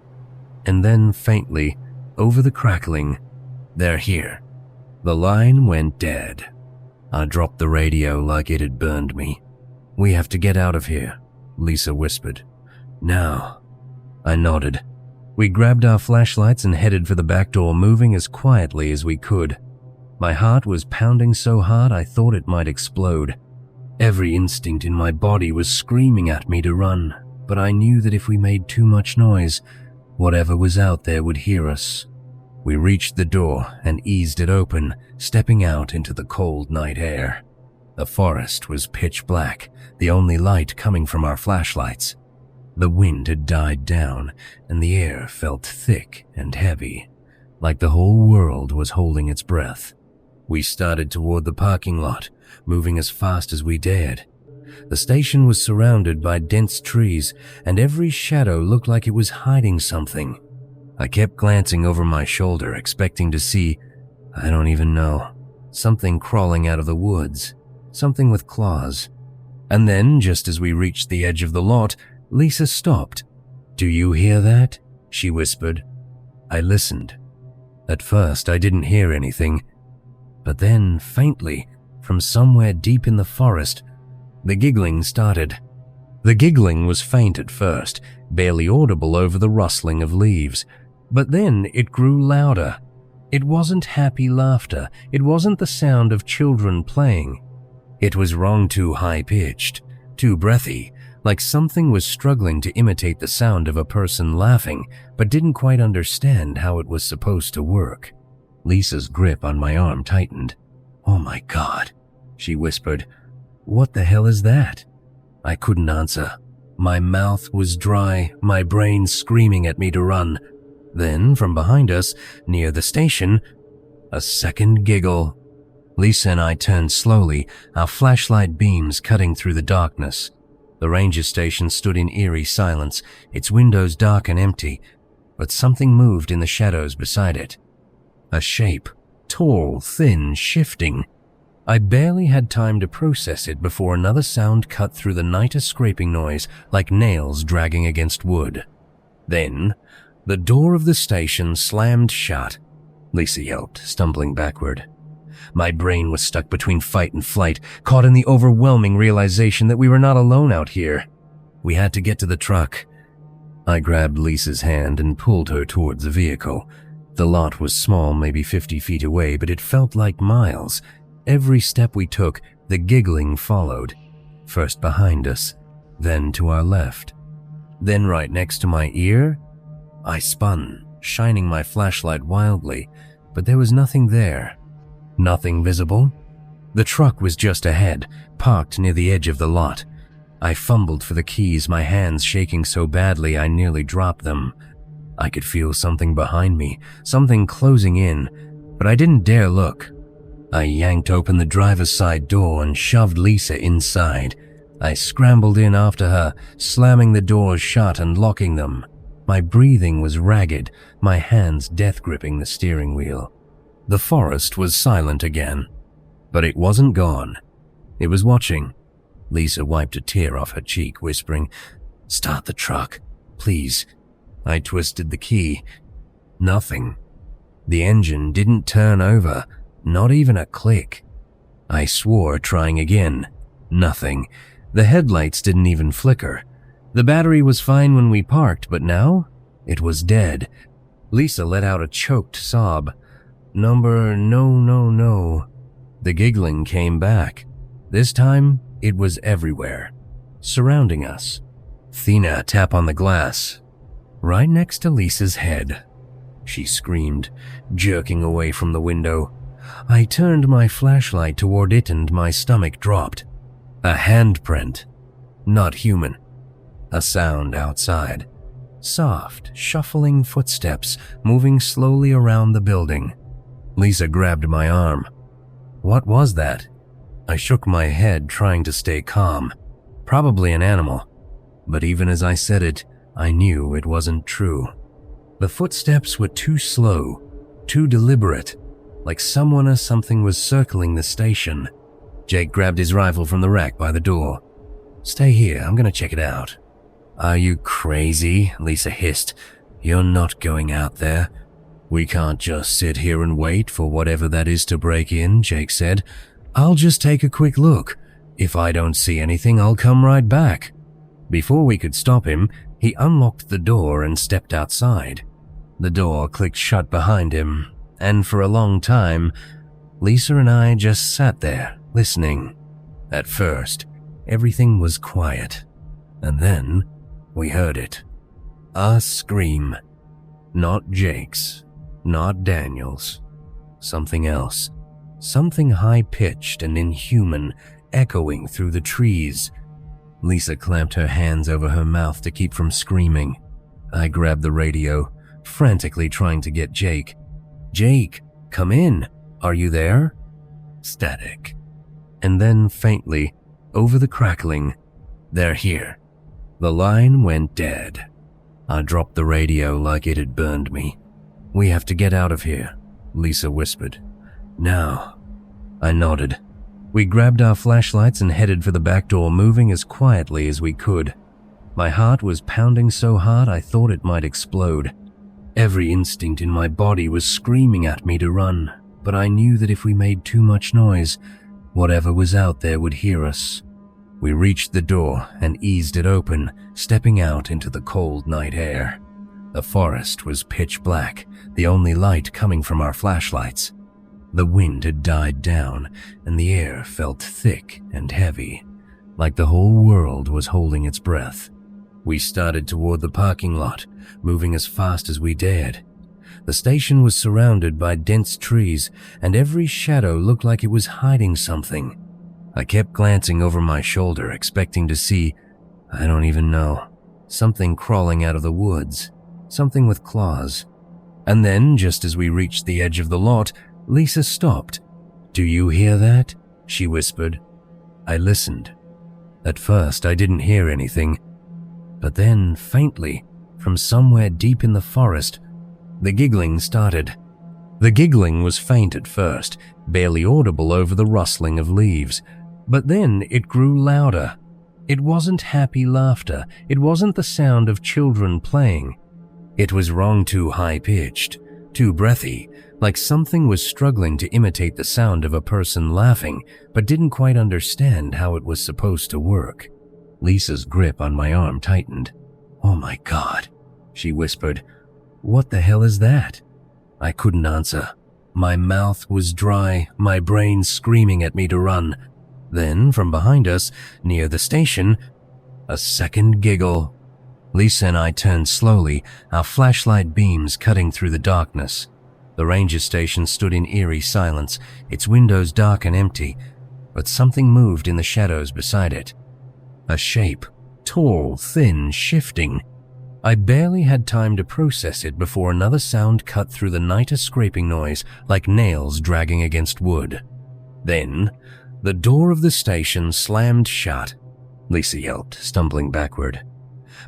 And then faintly, over the crackling, "They're here." The line went dead. I dropped the radio like it had burned me. "We have to get out of here," Lisa whispered. "Now." I nodded. We grabbed our flashlights and headed for the back door, moving as quietly as we could. My heart was pounding so hard I thought it might explode. Every instinct in my body was screaming at me to run, but I knew that if we made too much noise, whatever was out there would hear us. We reached the door and eased it open, stepping out into the cold night air. The forest was pitch black, the only light coming from our flashlights. The wind had died down, and the air felt thick and heavy, like the whole world was holding its breath. We started toward the parking lot, moving as fast as we dared. The station was surrounded by dense trees, and every shadow looked like it was hiding something. I kept glancing over my shoulder, expecting to see, I don't even know, something crawling out of the woods, something with claws. And then, just as we reached the edge of the lot, Lisa stopped. "Do you hear that?" she whispered. I listened. At first, I didn't hear anything, but then, faintly, from somewhere deep in the forest, the giggling started. The giggling was faint at first, barely audible over the rustling of leaves, but then it grew louder. It wasn't happy laughter. It wasn't the sound of children playing. It was wrong, too high-pitched, too breathy, like something was struggling to imitate the sound of a person laughing, but didn't quite understand how it was supposed to work. Lisa's grip on my arm tightened. "Oh my God," she whispered. "What the hell is that?" I couldn't answer. My mouth was dry, my brain screaming at me to run. Then, from behind us, near the station, a second giggle. Lisa and I turned slowly, our flashlight beams cutting through the darkness. The ranger station stood in eerie silence, its windows dark and empty, but something moved in the shadows beside it. A shape, tall, thin, shifting. I barely had time to process it before another sound cut through the night, a scraping noise like nails dragging against wood. Then, the door of the station slammed shut. Lisa yelped, stumbling backward. My brain was stuck between fight and flight, caught in the overwhelming realization that we were not alone out here. We had to get to the truck. I grabbed Lisa's hand and pulled her towards the vehicle. The lot was small, maybe 50 feet away, but it felt like miles. Every step we took, the giggling followed. First behind us, then to our left. Then right next to my ear, I spun, shining my flashlight wildly, but there was nothing there. Nothing visible. The truck was just ahead, parked near the edge of the lot. I fumbled for the keys, my hands shaking so badly I nearly dropped them. I could feel something behind me, something closing in, but I didn't dare look. I yanked open the driver's side door and shoved Lisa inside. I scrambled in after her, slamming the doors shut and locking them. My breathing was ragged, my hands death-gripping the steering wheel. The forest was silent again, but it wasn't gone. It was watching. Lisa wiped a tear off her cheek, whispering, "Start the truck, please." I twisted the key. Nothing. The engine didn't turn over, not even a click. I swore, trying again. Nothing. The headlights didn't even flicker. The battery was fine when we parked, but now it was dead. Lisa let out a choked sob. "Number, no. The giggling came back. This time, it was everywhere, surrounding us. Thina tap on the glass, right next to Lisa's head. She screamed, jerking away from the window. I turned my flashlight toward it and my stomach dropped. A handprint. Not human. A sound outside. Soft, shuffling footsteps moving slowly around the building. Lisa grabbed my arm. What was that? I shook my head, trying to stay calm. Probably an animal. But even as I said it, I knew it wasn't true. The footsteps were too slow, too deliberate, like someone or something was circling the station. Jake grabbed his rifle from the rack by the door. "Stay here, I'm gonna check it out." "Are you crazy?" Lisa hissed. "You're not going out there." "We can't just sit here and wait for whatever that is to break in," Jake said. "I'll just take a quick look. If I don't see anything, I'll come right back." Before we could stop him, he unlocked the door and stepped outside. The door clicked shut behind him, and for a long time, Lisa and I just sat there, listening. At first, everything was quiet, and then we heard it. A scream. Not Jake's, not Daniel's. Something else. Something high-pitched and inhuman, echoing through the trees. Lisa clamped her hands over her mouth to keep from screaming. I grabbed the radio, frantically trying to get Jake. "Jake, come in. Are you there?" Static. And then faintly, over the crackling, "They're here." The line went dead. I dropped the radio like it had burned me. "We have to get out of here," Lisa whispered. "Now." I nodded. We grabbed our flashlights and headed for the back door, moving as quietly as we could. My heart was pounding so hard I thought it might explode. Every instinct in my body was screaming at me to run, but I knew that if we made too much noise, whatever was out there would hear us. We reached the door and eased it open, stepping out into the cold night air. The forest was pitch black, the only light coming from our flashlights. The wind had died down, and the air felt thick and heavy, like the whole world was holding its breath. We started toward the parking lot, moving as fast as we dared. The station was surrounded by dense trees, and every shadow looked like it was hiding something. I kept glancing over my shoulder, expecting to see, I don't even know, something crawling out of the woods, something with claws. And then, just as we reached the edge of the lot, Lisa stopped. "Do you hear that?" she whispered. I listened. At first, I didn't hear anything, but then, faintly, from somewhere deep in the forest, the giggling started. The giggling was faint at first, barely audible over the rustling of leaves, but then it grew louder. It wasn't happy laughter. It wasn't the sound of children playing. It was wrong, too high-pitched, too breathy, like something was struggling to imitate the sound of a person laughing, but didn't quite understand how it was supposed to work. Lisa's grip on my arm tightened. "Oh my God," she whispered. "What the hell is that?" I couldn't answer. My mouth was dry, my brain screaming at me to run. Then, from behind us, near the station, a second giggle. Lisa and I turned slowly, our flashlight beams cutting through the darkness. The ranger station stood in eerie silence, its windows dark and empty, but something moved in the shadows beside it. A shape, tall, thin, shifting. I barely had time to process it before another sound cut through the night, a scraping noise, like nails dragging against wood. Then, the door of the station slammed shut. Lisa yelped, stumbling backward.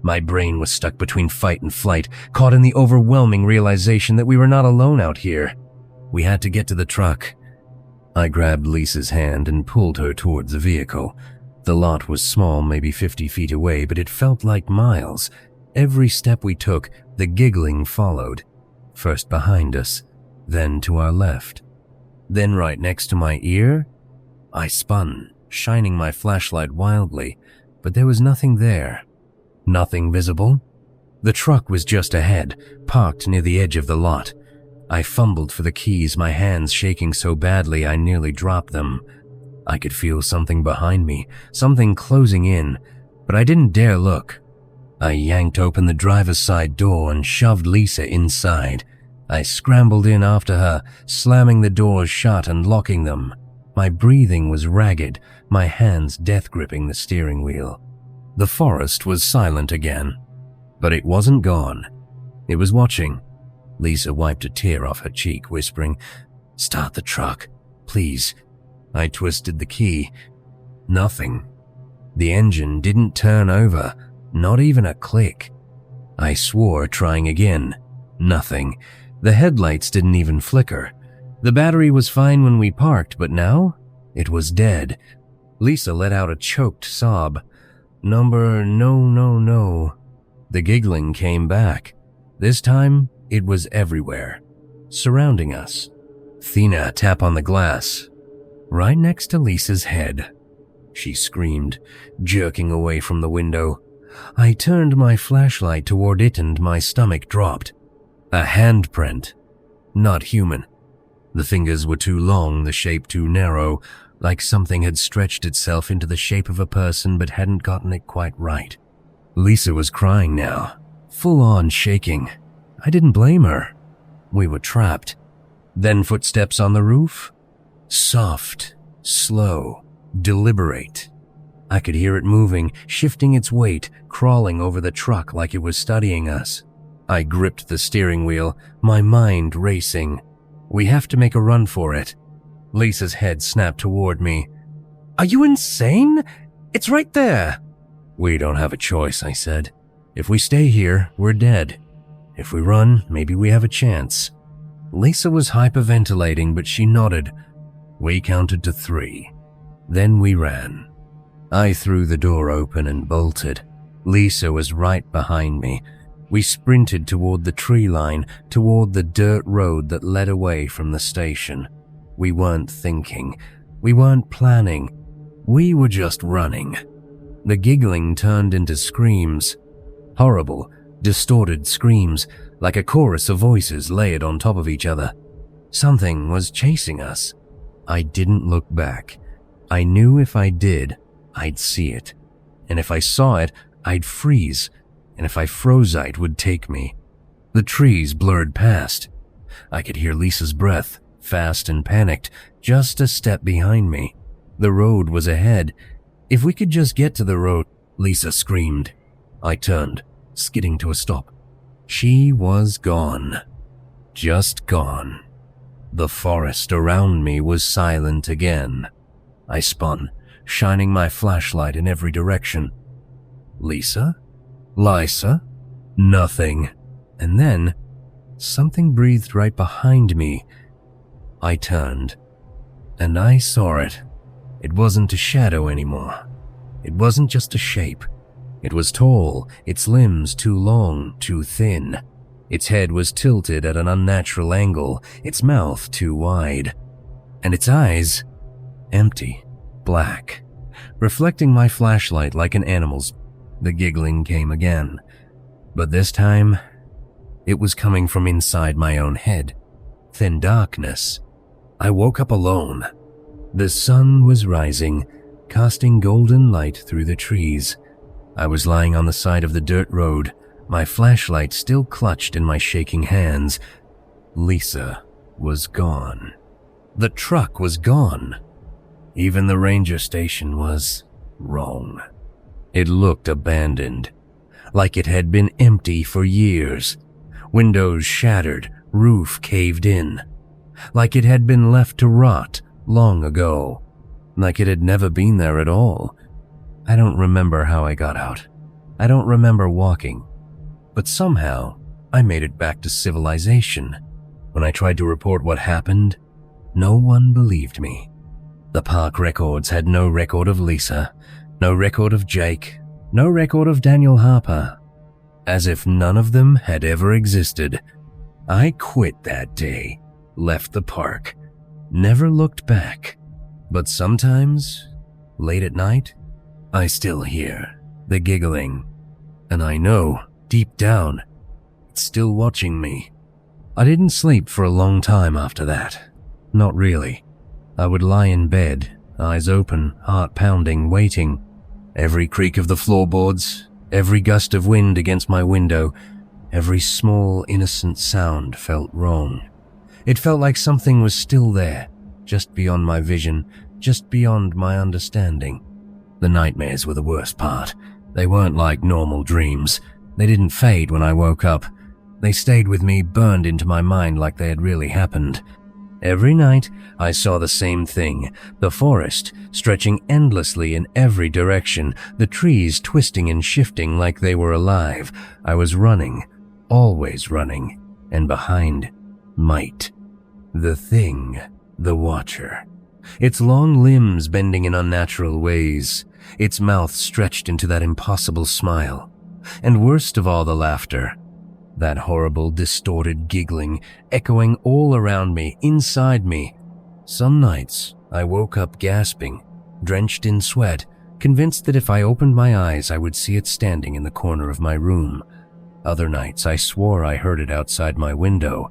My brain was stuck between fight and flight, caught in the overwhelming realization that we were not alone out here. We had to get to the truck. I grabbed Lisa's hand and pulled her towards the vehicle. The lot was small, maybe 50 feet away, but it felt like miles. Every step we took, the giggling followed. First behind us, then to our left. Then right next to my ear, I spun, shining my flashlight wildly, but there was nothing there. Nothing visible. The truck was just ahead, parked near the edge of the lot. I fumbled for the keys, my hands shaking so badly I nearly dropped them. I could feel something behind me, something closing in, but I didn't dare look. I yanked open the driver's side door and shoved Lisa inside. I scrambled in after her, slamming the doors shut and locking them. My breathing was ragged, my hands death-gripping the steering wheel. The forest was silent again, but it wasn't gone. It was watching. Lisa wiped a tear off her cheek, whispering, "Start the truck, please." I twisted the key. Nothing. The engine didn't turn over, not even a click. I swore, trying again. Nothing. The headlights didn't even flicker. The battery was fine when we parked, but now it was dead. Lisa let out a choked sob. "Number, no. The giggling came back. This time, it was everywhere, surrounding us. Thina tap on the glass, right next to Lisa's head. She screamed, jerking away from the window. I turned my flashlight toward it and my stomach dropped. A handprint. Not human. The fingers were too long, the shape too narrow, like something had stretched itself into the shape of a person but hadn't gotten it quite right. Lisa was crying now, full on shaking. I didn't blame her. We were trapped. Then footsteps on the roof. Soft, slow, deliberate. I could hear it moving, shifting its weight, crawling over the truck like it was studying us. I gripped the steering wheel, my mind racing. We have to make a run for it. Lisa's head snapped toward me. "Are you insane? It's right there." "We don't have a choice," I said. "If we stay here, we're dead. If we run, maybe we have a chance." Lisa was hyperventilating, but she nodded. We counted to 3. Then we ran. I threw the door open and bolted. Lisa was right behind me. We sprinted toward the tree line, toward the dirt road that led away from the station. We weren't thinking. We weren't planning. We were just running. The giggling turned into screams. Horrible, distorted screams, like a chorus of voices layered on top of each other. Something was chasing us. I didn't look back. I knew if I did, I'd see it. And if I saw it, I'd freeze. And if I froze, it would take me. The trees blurred past. I could hear Lisa's breath, fast and panicked, just a step behind me. The road was ahead. If we could just get to the road, Lisa screamed. I turned, skidding to a stop. She was gone. Just gone. The forest around me was silent again. I spun, shining my flashlight in every direction. Lisa? Lisa? Nothing. And then, something breathed right behind me. I turned, and I saw it. It wasn't a shadow anymore. It wasn't just a shape. It was tall, its limbs too long, too thin. Its head was tilted at an unnatural angle, its mouth too wide. And its eyes, empty, black, reflecting my flashlight like an animal's. The giggling came again, but this time, it was coming from inside my own head. Thin darkness. I woke up alone. The sun was rising, casting golden light through the trees. I was lying on the side of the dirt road, my flashlight still clutched in my shaking hands. Lisa was gone. The truck was gone. Even the ranger station was wrong. It looked abandoned, like it had been empty for years. Windows shattered, roof caved in, like it had been left to rot long ago, like it had never been there at all. I don't remember how I got out. I don't remember walking, but somehow I made it back to civilization. When I tried to report what happened, no one believed me. The park records had no record of Lisa, no record of Jake, no record of Daniel Harper. As if none of them had ever existed. I quit that day, left the park, never looked back. But sometimes, late at night, I still hear the giggling, and I know, deep down, it's still watching me. I didn't sleep for a long time after that. Not really. I would lie in bed, eyes open, heart pounding, waiting. Every creak of the floorboards, every gust of wind against my window, every small, innocent sound felt wrong. It felt like something was still there, just beyond my vision, just beyond my understanding. The nightmares were the worst part. They weren't like normal dreams. They didn't fade when I woke up. They stayed with me, burned into my mind like they had really happened. Every night, I saw the same thing, the forest stretching endlessly in every direction, the trees twisting and shifting like they were alive. I was running, always running, and behind, might. The thing, the watcher. Its long limbs bending in unnatural ways, its mouth stretched into that impossible smile. And worst of all, the laughter. That horrible, distorted giggling, echoing all around me, inside me. Some nights, I woke up gasping, drenched in sweat, convinced that if I opened my eyes, I would see it standing in the corner of my room. Other nights, I swore I heard it outside my window.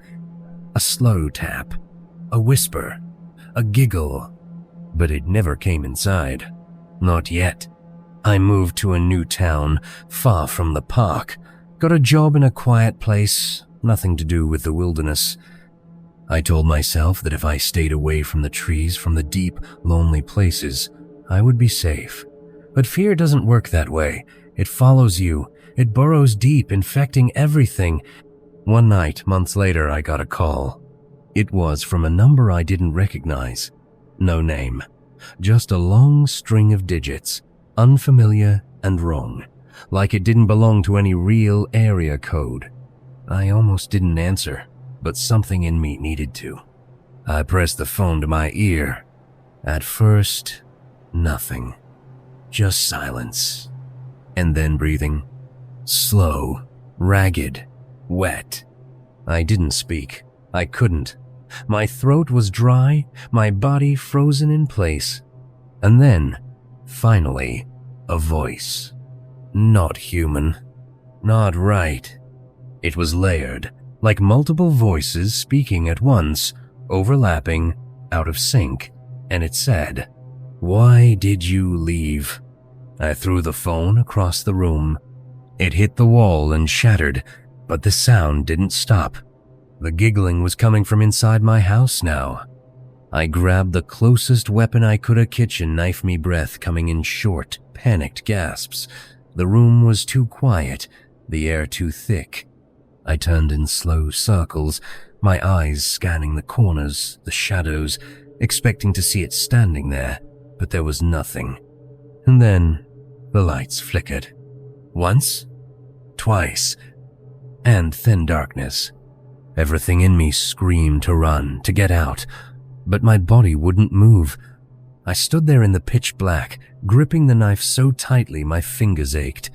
A slow tap, a whisper, a giggle, but it never came inside. Not yet. I moved to a new town, far from the park. Got a job in a quiet place, nothing to do with the wilderness. I told myself that if I stayed away from the trees, from the deep, lonely places, I would be safe. But fear doesn't work that way. It follows you. It burrows deep, infecting everything. One night, months later, I got a call. It was from a number I didn't recognize. No name. Just a long string of digits, unfamiliar and wrong. Like it didn't belong to any real area code. I almost didn't answer, but something in me needed to. I pressed the phone to my ear. At first, nothing. Just silence. And then breathing. Slow, ragged, wet. I didn't speak. I couldn't. My throat was dry, my body frozen in place. And then, finally, a voice. Not human. Not right. It was layered, like multiple voices speaking at once, overlapping, out of sync, and it said, "Why did you leave?" I threw the phone across the room. It hit the wall and shattered, but the sound didn't stop. The giggling was coming from inside my house now. I grabbed the closest weapon I could, a kitchen knife, me breath coming in short, panicked gasps. The room was too quiet, the air too thick. I turned in slow circles, my eyes scanning the corners, the shadows, expecting to see it standing there, but there was nothing. And then the lights flickered. Once, twice, and thin darkness. Everything in me screamed to run, to get out, but my body wouldn't move. I stood there in the pitch black, gripping the knife so tightly my fingers ached.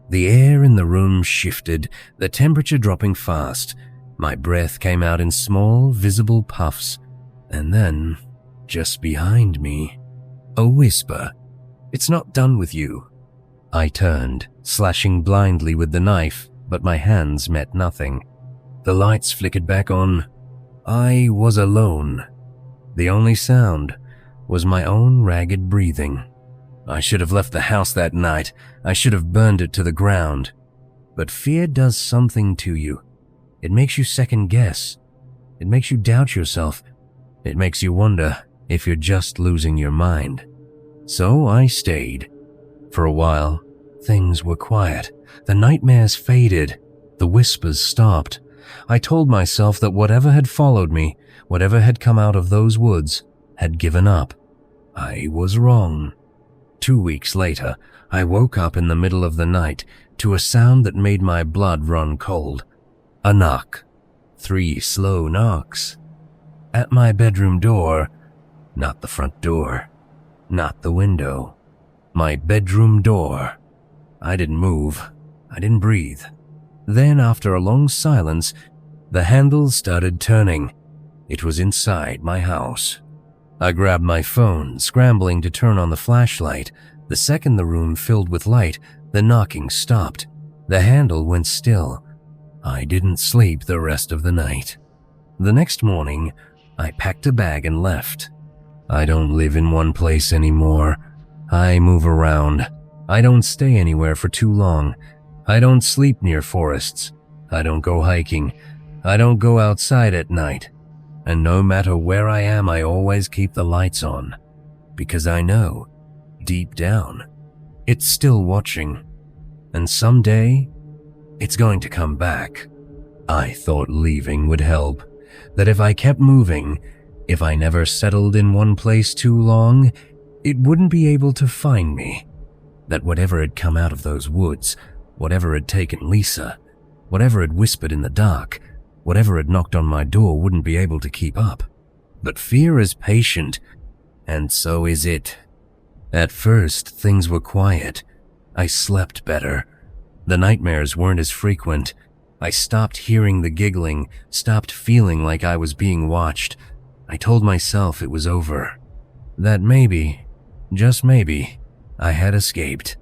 The air in the room shifted, the temperature dropping fast. My breath came out in small, visible puffs. And then, just behind me, a whisper. "It's not done with you." I turned, slashing blindly with the knife, but my hands met nothing. The lights flickered back on. I was alone. The only sound was my own ragged breathing. I should have left the house that night. I should have burned it to the ground. But fear does something to you. It makes you second guess. It makes you doubt yourself. It makes you wonder if you're just losing your mind. So I stayed. For a while, things were quiet. The nightmares faded. The whispers stopped. I told myself that whatever had followed me, whatever had come out of those woods, had given up. I was wrong. 2 weeks later, I woke up in the middle of the night to a sound that made my blood run cold. A knock. 3 slow knocks. At my bedroom door. Not the front door. Not the window. My bedroom door. I didn't move. I didn't breathe. Then, after a long silence, the handle started turning. It was inside my house. I grabbed my phone, scrambling to turn on the flashlight. The second the room filled with light, the knocking stopped. The handle went still. I didn't sleep the rest of the night. The next morning, I packed a bag and left. I don't live in one place anymore. I move around. I don't stay anywhere for too long. I don't sleep near forests. I don't go hiking. I don't go outside at night. And no matter where I am, I always keep the lights on. Because I know, deep down, it's still watching. And someday, it's going to come back. I thought leaving would help. That if I kept moving, if I never settled in one place too long, it wouldn't be able to find me. That whatever had come out of those woods, whatever had taken Lisa, whatever had whispered in the dark, whatever had knocked on my door wouldn't be able to keep up. But fear is patient, and so is it. At first, things were quiet. I slept better. The nightmares weren't as frequent. I stopped hearing the giggling, stopped feeling like I was being watched. I told myself it was over. That maybe, just maybe, I had escaped.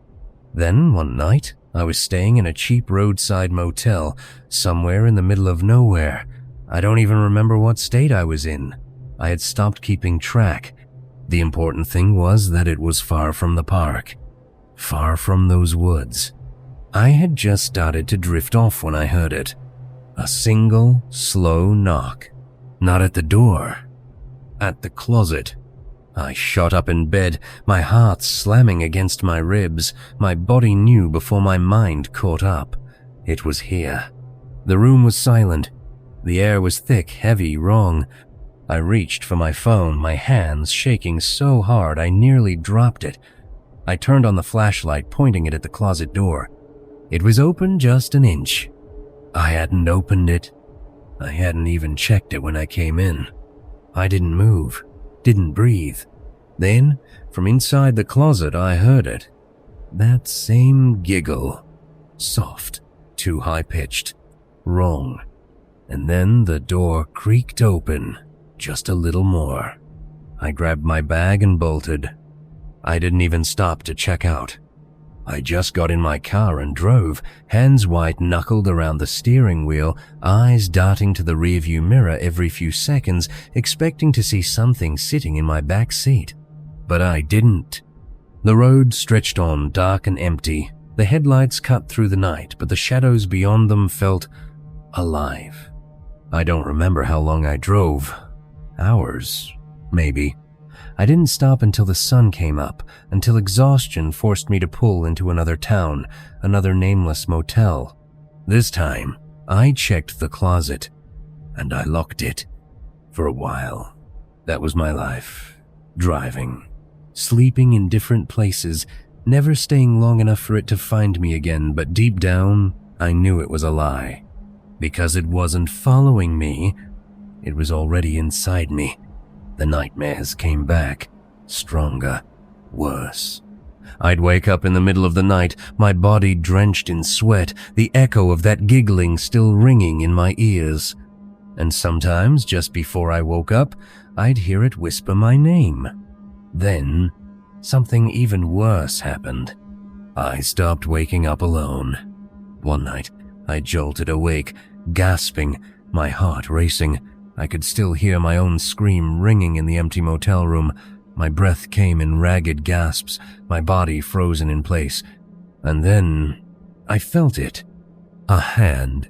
Then, one night, I was staying in a cheap roadside motel somewhere in the middle of nowhere. I don't even remember what state I was in. I had stopped keeping track. The important thing was that it was far from the park, far from those woods. I had just started to drift off when I heard it. A single, slow knock. Not at the door, at the closet. I shot up in bed, my heart slamming against my ribs. My body knew before my mind caught up. It was here. The room was silent. The air was thick, heavy, wrong. I reached for my phone, my hands shaking so hard I nearly dropped it. I turned on the flashlight, pointing it at the closet door. It was open just an inch. I hadn't opened it. I hadn't even checked it when I came in. I didn't move. Didn't breathe. Then, from inside the closet, I heard it. That same giggle. Soft, too high-pitched, wrong. And then the door creaked open, just a little more. I grabbed my bag and bolted. I didn't even stop to check out. I just got in my car and drove, hands white-knuckled around the steering wheel, eyes darting to the rearview mirror every few seconds, expecting to see something sitting in my back seat. But I didn't. The road stretched on, dark and empty. The headlights cut through the night, but the shadows beyond them felt alive. I don't remember how long I drove. Hours, maybe. I didn't stop until the sun came up, until exhaustion forced me to pull into another town, another nameless motel. This time, I checked the closet, and I locked it. For a while. That was my life. Driving. Sleeping in different places, never staying long enough for it to find me again, but deep down, I knew it was a lie. Because it wasn't following me, it was already inside me. The nightmares came back, stronger, worse. I'd wake up in the middle of the night, my body drenched in sweat, the echo of that giggling still ringing in my ears. And sometimes, just before I woke up, I'd hear it whisper my name. Then, something even worse happened. I stopped waking up alone. One night, I jolted awake, gasping, my heart racing. I could still hear my own scream ringing in the empty motel room. My breath came in ragged gasps, my body frozen in place. And then I felt it. A hand